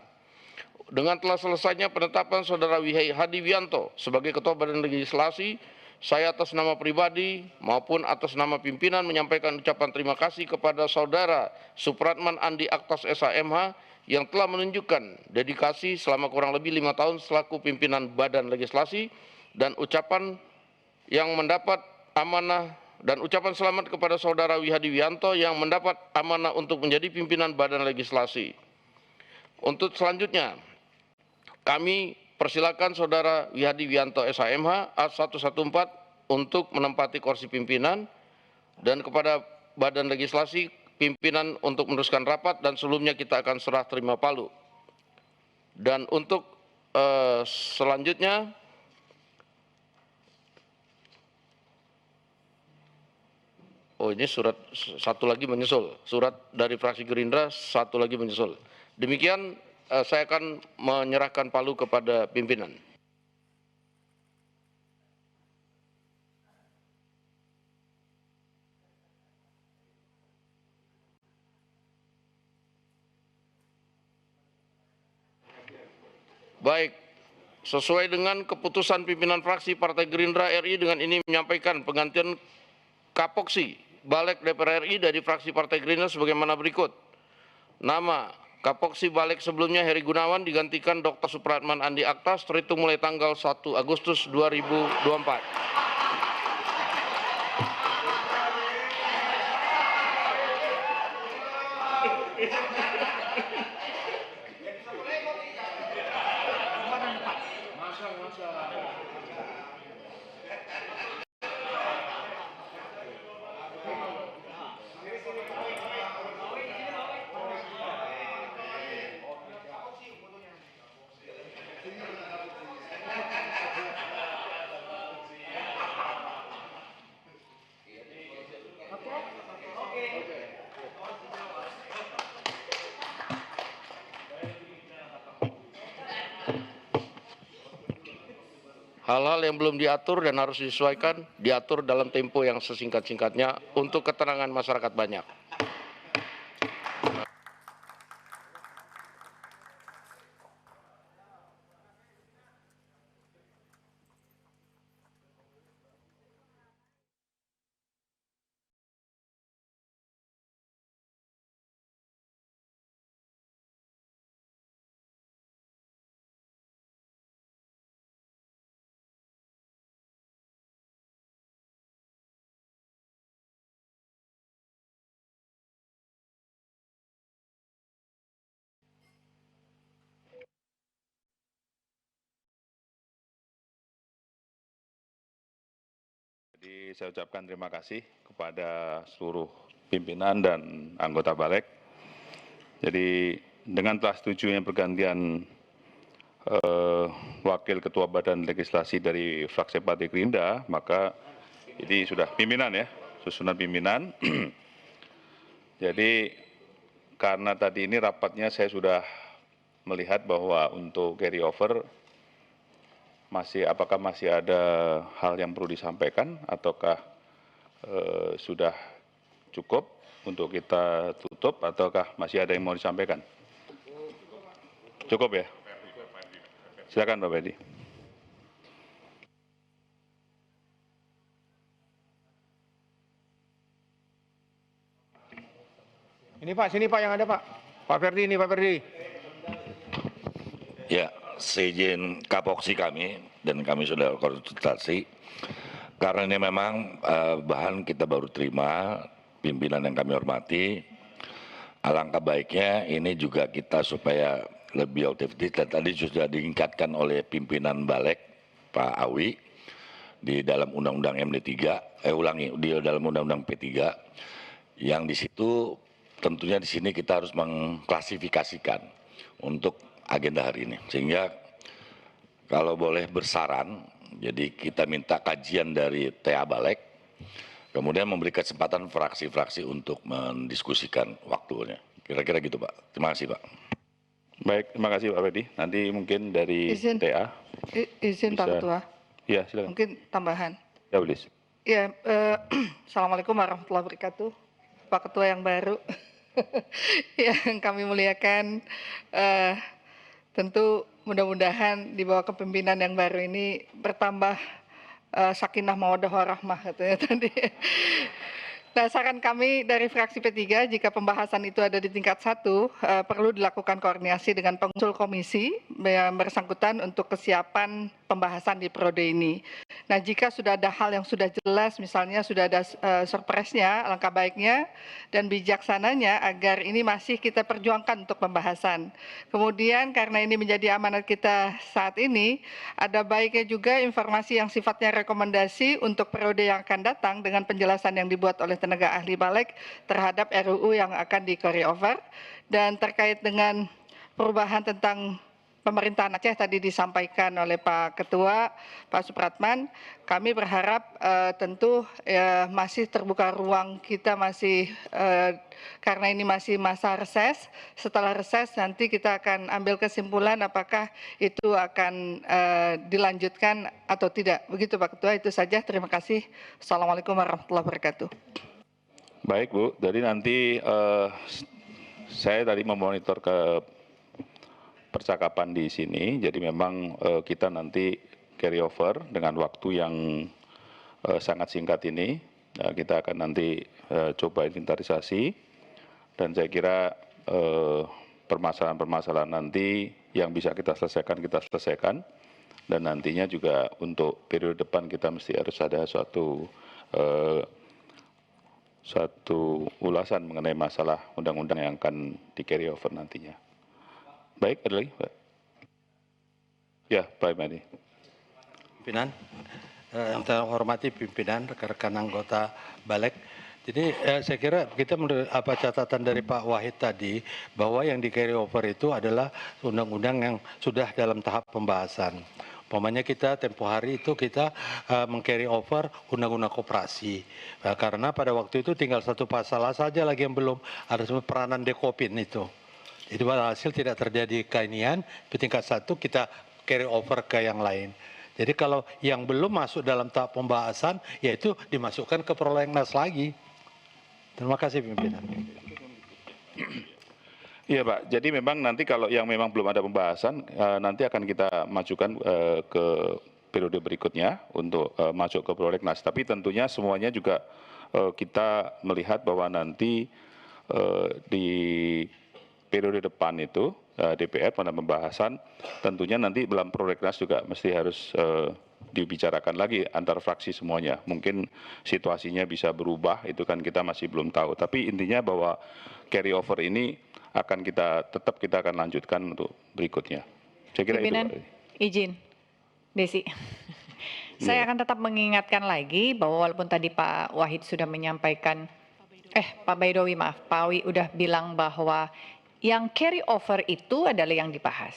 Dengan telah selesainya penetapan Saudara Wihadi Wianto sebagai Ketua Badan Legislasi, saya atas nama pribadi maupun atas nama pimpinan menyampaikan ucapan terima kasih kepada Saudara Supratman Andi Aktas SHMH yang telah menunjukkan dedikasi selama kurang lebih 5 tahun selaku pimpinan Badan Legislasi, dan ucapan yang mendapat amanah dan ucapan selamat kepada Saudara Wihadi Wianto yang mendapat amanah untuk menjadi pimpinan Badan Legislasi. Untuk selanjutnya, kami persilakan Saudara Wihadi Wianto SHMH A114 untuk menempati kursi pimpinan, dan kepada Badan Legislasi pimpinan untuk meneruskan rapat, dan sebelumnya kita akan serah terima palu. Dan untuk selanjutnya, ini surat satu lagi menyusul, surat dari fraksi Gerindra satu lagi menyusul. Demikian saya akan menyerahkan palu kepada pimpinan. Baik, sesuai dengan keputusan pimpinan fraksi Partai Gerindra RI, dengan ini menyampaikan penggantian Kapoksi Balik DPR RI dari fraksi Partai Gerindra sebagaimana berikut. Nama Kapoksi Balik sebelumnya Heri Gunawan digantikan Dr. Supratman Andi Aktas terhitung mulai tanggal 1 Agustus 2024. Hal-hal yang belum diatur dan harus disesuaikan, diatur dalam tempo yang sesingkat-singkatnya untuk ketenangan masyarakat banyak. Jadi saya ucapkan terima kasih kepada seluruh pimpinan dan anggota Balik. Jadi dengan telah setujunya pergantian Wakil Ketua Badan Legislasi dari fraksi Partai Gerindra, maka ini sudah pimpinan ya, susunan pimpinan. Jadi karena tadi ini rapatnya saya sudah melihat bahwa untuk carry over apakah masih ada hal yang perlu disampaikan ataukah sudah cukup untuk kita tutup ataukah masih ada yang mau disampaikan? Cukup ya? Silakan Pak Ferdi. Ini Pak, sini Pak yang ada Pak. Pak Ferdi ini Pak Ferdi. Ya, seizin kapoksi kami dan kami sudah konsultasi karena ini memang bahan kita baru terima, pimpinan yang kami hormati. Alangkah baiknya ini juga kita supaya lebih objektif dan tadi sudah diingatkan oleh pimpinan Balik Pak Awi di dalam Undang-Undang MD3, di dalam Undang-Undang P3 yang di situ tentunya di sini kita harus mengklasifikasikan untuk agenda hari ini. Sehingga kalau boleh bersaran, jadi kita minta kajian dari TA Balik, kemudian memberi kesempatan fraksi-fraksi untuk mendiskusikan waktunya. Kira-kira gitu Pak. Terima kasih Pak. Baik, terima kasih Pak Ferdi. Nanti mungkin dari TA. Izin Pak Ketua. Iya, silakan. Mungkin tambahan. Ya, Ulis. Ya, Assalamualaikum warahmatullahi wabarakatuh. Pak Ketua yang baru. Yang kami muliakan, tentu mudah-mudahan di bawah kepemimpinan yang baru ini bertambah sakinah mawaddah warahmah katanya tadi. Nah, saran kami dari fraksi P3 jika pembahasan itu ada di tingkat 1 perlu dilakukan koordinasi dengan pengusul komisi yang bersangkutan untuk kesiapan pembahasan di periode ini. Nah, jika sudah ada hal yang sudah jelas, misalnya sudah ada surprise-nya, alangkah baiknya dan bijaksananya agar ini masih kita perjuangkan untuk pembahasan. Kemudian karena ini menjadi amanat kita saat ini, ada baiknya juga informasi yang sifatnya rekomendasi untuk periode yang akan datang dengan penjelasan yang dibuat oleh tenaga ahli Balik terhadap RUU yang akan di carry over. Dan terkait dengan perubahan tentang pemerintahan Aceh tadi disampaikan oleh Pak Ketua, Pak Supratman, kami berharap tentu masih terbuka ruang kita masih karena ini masih masa reses. Setelah reses nanti kita akan ambil kesimpulan apakah itu akan dilanjutkan atau tidak. Begitu Pak Ketua, itu saja. Terima kasih. Assalamualaikum warahmatullahi wabarakatuh. Baik Bu, jadi nanti saya tadi memonitor ke percakapan di sini, jadi memang kita nanti carry over dengan waktu yang sangat singkat ini. kita akan nanti coba inventarisasi dan saya kira permasalahan-permasalahan nanti yang bisa kita selesaikan dan nantinya juga untuk periode depan kita mesti harus ada suatu ulasan mengenai masalah undang-undang yang akan di carry over nantinya. Baik, ada lagi, Pak? Ya, Pak Imadi. Pimpinan, yang saya hormati pimpinan, rekan-rekan anggota Balik. Jadi saya kira kita menurut apa catatan dari Pak Wahid tadi bahwa yang di carry over itu adalah undang-undang yang sudah dalam tahap pembahasan. Umpamanya kita tempo hari itu kita meng-carry over undang-undang koperasi. Karena pada waktu itu tinggal satu pasal saja lagi yang belum ada peranan Dekopin itu. Jadi hasil tidak terjadi keinian, di tingkat satu kita carry over ke yang lain. Jadi kalau yang belum masuk dalam tahap pembahasan, yaitu dimasukkan ke prolegnas lagi. Terima kasih pimpinan. Iya Pak, jadi memang nanti kalau yang memang belum ada pembahasan, nanti akan kita majukan ke periode berikutnya untuk masuk ke prolegnas. Tapi tentunya semuanya juga kita melihat bahwa nanti di periode depan itu DPR pada pembahasan tentunya nanti dalam prolegnas juga mesti harus dibicarakan lagi antar fraksi semuanya. Mungkin situasinya bisa berubah, itu kan kita masih belum tahu. Tapi intinya bahwa carry over ini akan kita akan lanjutkan untuk berikutnya. Saya kira Pimpinan, itu. izin, Desi. Saya akan tetap mengingatkan lagi bahwa walaupun tadi Pak Wahid sudah menyampaikan, Pak Baidowi maaf, Pak Wi udah bilang bahwa yang carry over itu adalah yang dibahas.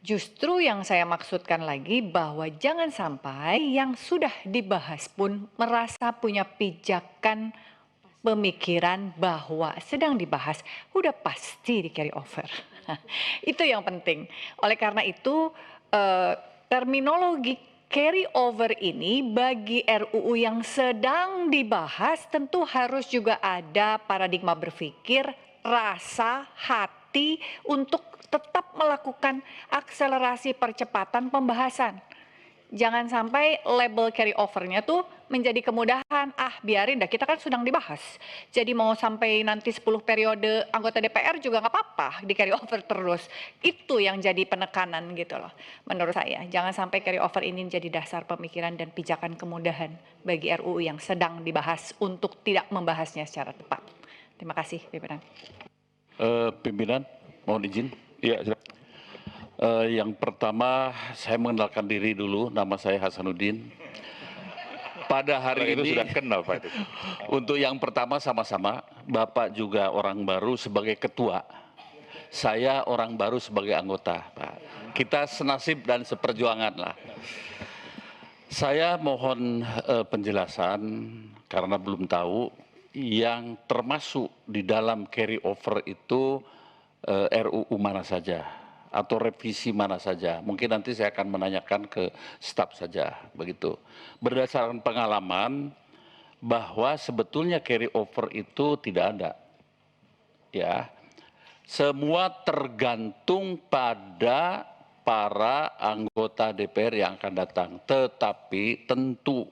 Justru yang saya maksudkan lagi bahwa jangan sampai yang sudah dibahas pun merasa punya pijakan pemikiran bahwa sedang dibahas udah pasti di carry over. Itu yang penting. Oleh karena itu terminologi carry over ini bagi RUU yang sedang dibahas tentu harus juga ada paradigma berpikir, rasa, hati untuk tetap melakukan akselerasi percepatan pembahasan. Jangan sampai label carry over-nya tuh menjadi kemudahan, biarin dah, kita kan sedang dibahas. Jadi mau sampai nanti 10 periode anggota DPR juga nggak apa-apa di carry over terus. Itu yang jadi penekanan gitu loh menurut saya. Jangan sampai carry over ini menjadi dasar pemikiran dan pijakan kemudahan bagi RUU yang sedang dibahas untuk tidak membahasnya secara tepat. Terima kasih, Pimpinan. Pimpinan, mohon izin. Ya, yang pertama saya mengenalkan diri dulu, nama saya Hasanuddin. Pada hari ini sudah kenal Pak itu. Untuk yang pertama sama-sama, Bapak juga orang baru sebagai ketua. Saya orang baru sebagai anggota, Pak. Kita senasib dan seperjuangan lah. Saya mohon penjelasan karena belum tahu yang termasuk di dalam carry over itu RUU mana saja atau revisi mana saja. Mungkin nanti saya akan menanyakan ke staf saja begitu. Berdasarkan pengalaman bahwa sebetulnya carry over itu tidak ada. Ya. Semua tergantung pada para anggota DPR yang akan datang. Tetapi tentu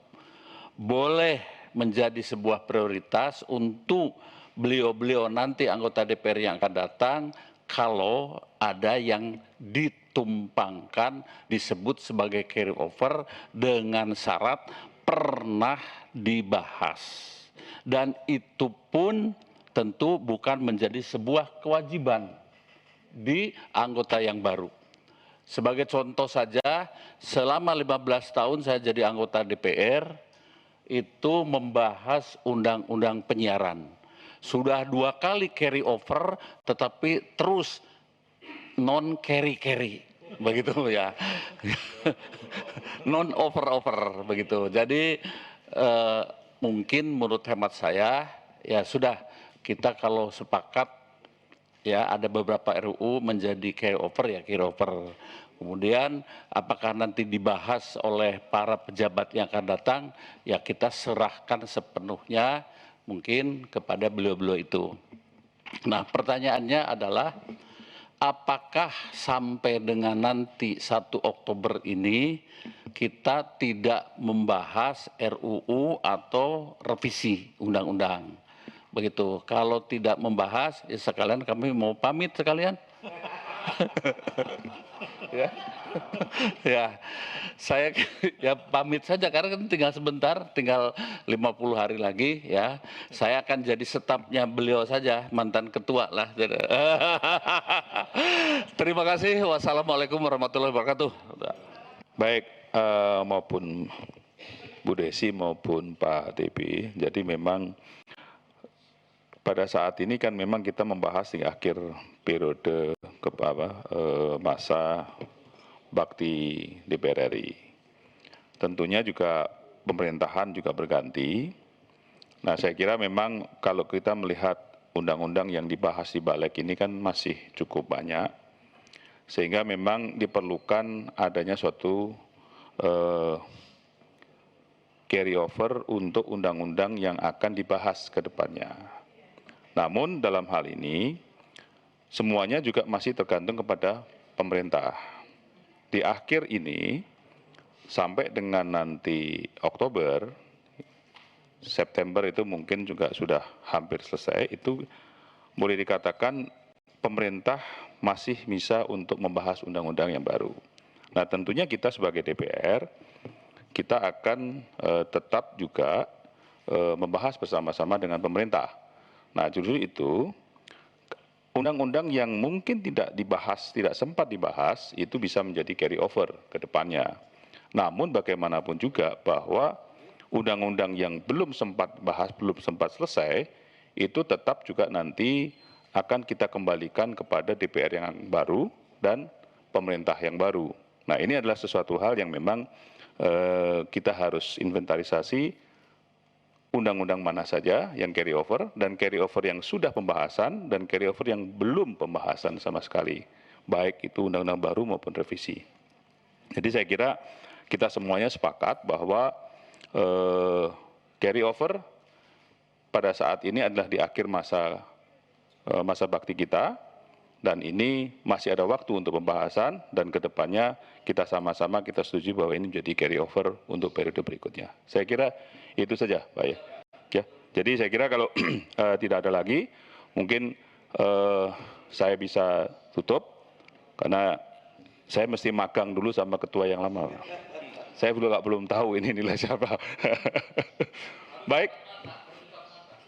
boleh menjadi sebuah prioritas untuk beliau-beliau nanti anggota DPR yang akan datang kalau ada yang ditumpangkan disebut sebagai carry over dengan syarat pernah dibahas. Dan itu pun tentu bukan menjadi sebuah kewajiban di anggota yang baru. Sebagai contoh saja, selama 15 tahun saya jadi anggota DPR, itu membahas undang-undang penyiaran. Sudah 2 kali carry over, tetapi terus non carry, begitu ya, non over begitu. Jadi mungkin menurut hemat saya ya sudah kita kalau sepakat ya ada beberapa RUU menjadi carry over ya carry over. Kemudian apakah nanti dibahas oleh para pejabat yang akan datang, ya kita serahkan sepenuhnya mungkin kepada beliau-beliau itu. Nah pertanyaannya adalah apakah sampai dengan nanti 1 Oktober ini kita tidak membahas RUU atau revisi undang-undang. Begitu. Kalau tidak membahas, ya sekalian kami mau pamit sekalian. Ya. Ya, saya ya pamit saja karena kan tinggal sebentar, tinggal 50 hari lagi ya. Saya akan jadi stafnya beliau saja, mantan ketua lah. Terima kasih. Wassalamualaikum warahmatullahi wabarakatuh. Baik, maupun Bu Desi maupun Pak TB, jadi memang pada saat ini kan memang kita membahas di akhir periode masa bakti DPR RI. Tentunya juga pemerintahan juga berganti. Nah, saya kira memang kalau kita melihat undang-undang yang dibahas di Balik ini kan masih cukup banyak, sehingga memang diperlukan adanya suatu carry over untuk undang-undang yang akan dibahas ke depannya. Namun dalam hal ini semuanya juga masih tergantung kepada pemerintah. Di akhir ini sampai dengan nanti Oktober, September itu mungkin juga sudah hampir selesai, itu boleh dikatakan pemerintah masih bisa untuk membahas undang-undang yang baru. Nah, tentunya kita sebagai DPR, kita akan tetap juga membahas bersama-sama dengan pemerintah. Nah, justru itu undang-undang yang mungkin tidak dibahas, tidak sempat dibahas, itu bisa menjadi carry over ke depannya. Namun bagaimanapun juga bahwa undang-undang yang belum sempat bahas, belum sempat selesai, itu tetap juga nanti akan kita kembalikan kepada DPR yang baru dan pemerintah yang baru. Nah, ini adalah sesuatu hal yang memang kita harus inventarisasi undang-undang mana saja yang carry over, dan carry over yang sudah pembahasan, dan carry over yang belum pembahasan sama sekali, baik itu undang-undang baru maupun revisi. Jadi saya kira kita semuanya sepakat bahwa carry over pada saat ini adalah di akhir masa bakti kita, dan ini masih ada waktu untuk pembahasan, dan kedepannya kita sama-sama kita setuju bahwa ini menjadi carry over untuk periode berikutnya. Saya kira itu saja, Pak ya. Jadi saya kira kalau tidak ada lagi, mungkin saya bisa tutup, karena saya mesti magang dulu sama ketua yang lama. Saya belum tahu ini nilai siapa. Baik,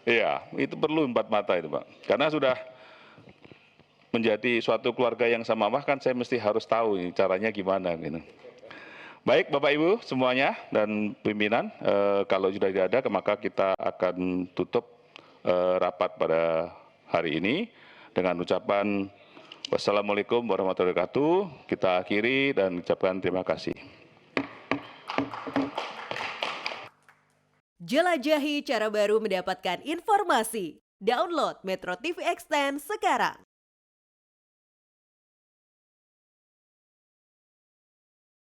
iya, itu perlu 4 mata itu, Pak. Karena sudah menjadi suatu keluarga yang sama, kan saya mesti harus tahu ini caranya gimana gitu. Baik, Bapak Ibu semuanya dan pimpinan, kalau sudah tidak ada, maka kita akan tutup rapat pada hari ini dengan ucapan wassalamualaikum warahmatullahi wabarakatuh. Kita akhiri dan ucapkan terima kasih. Jelajahi cara baru mendapatkan informasi. Download Metro TV Extend sekarang.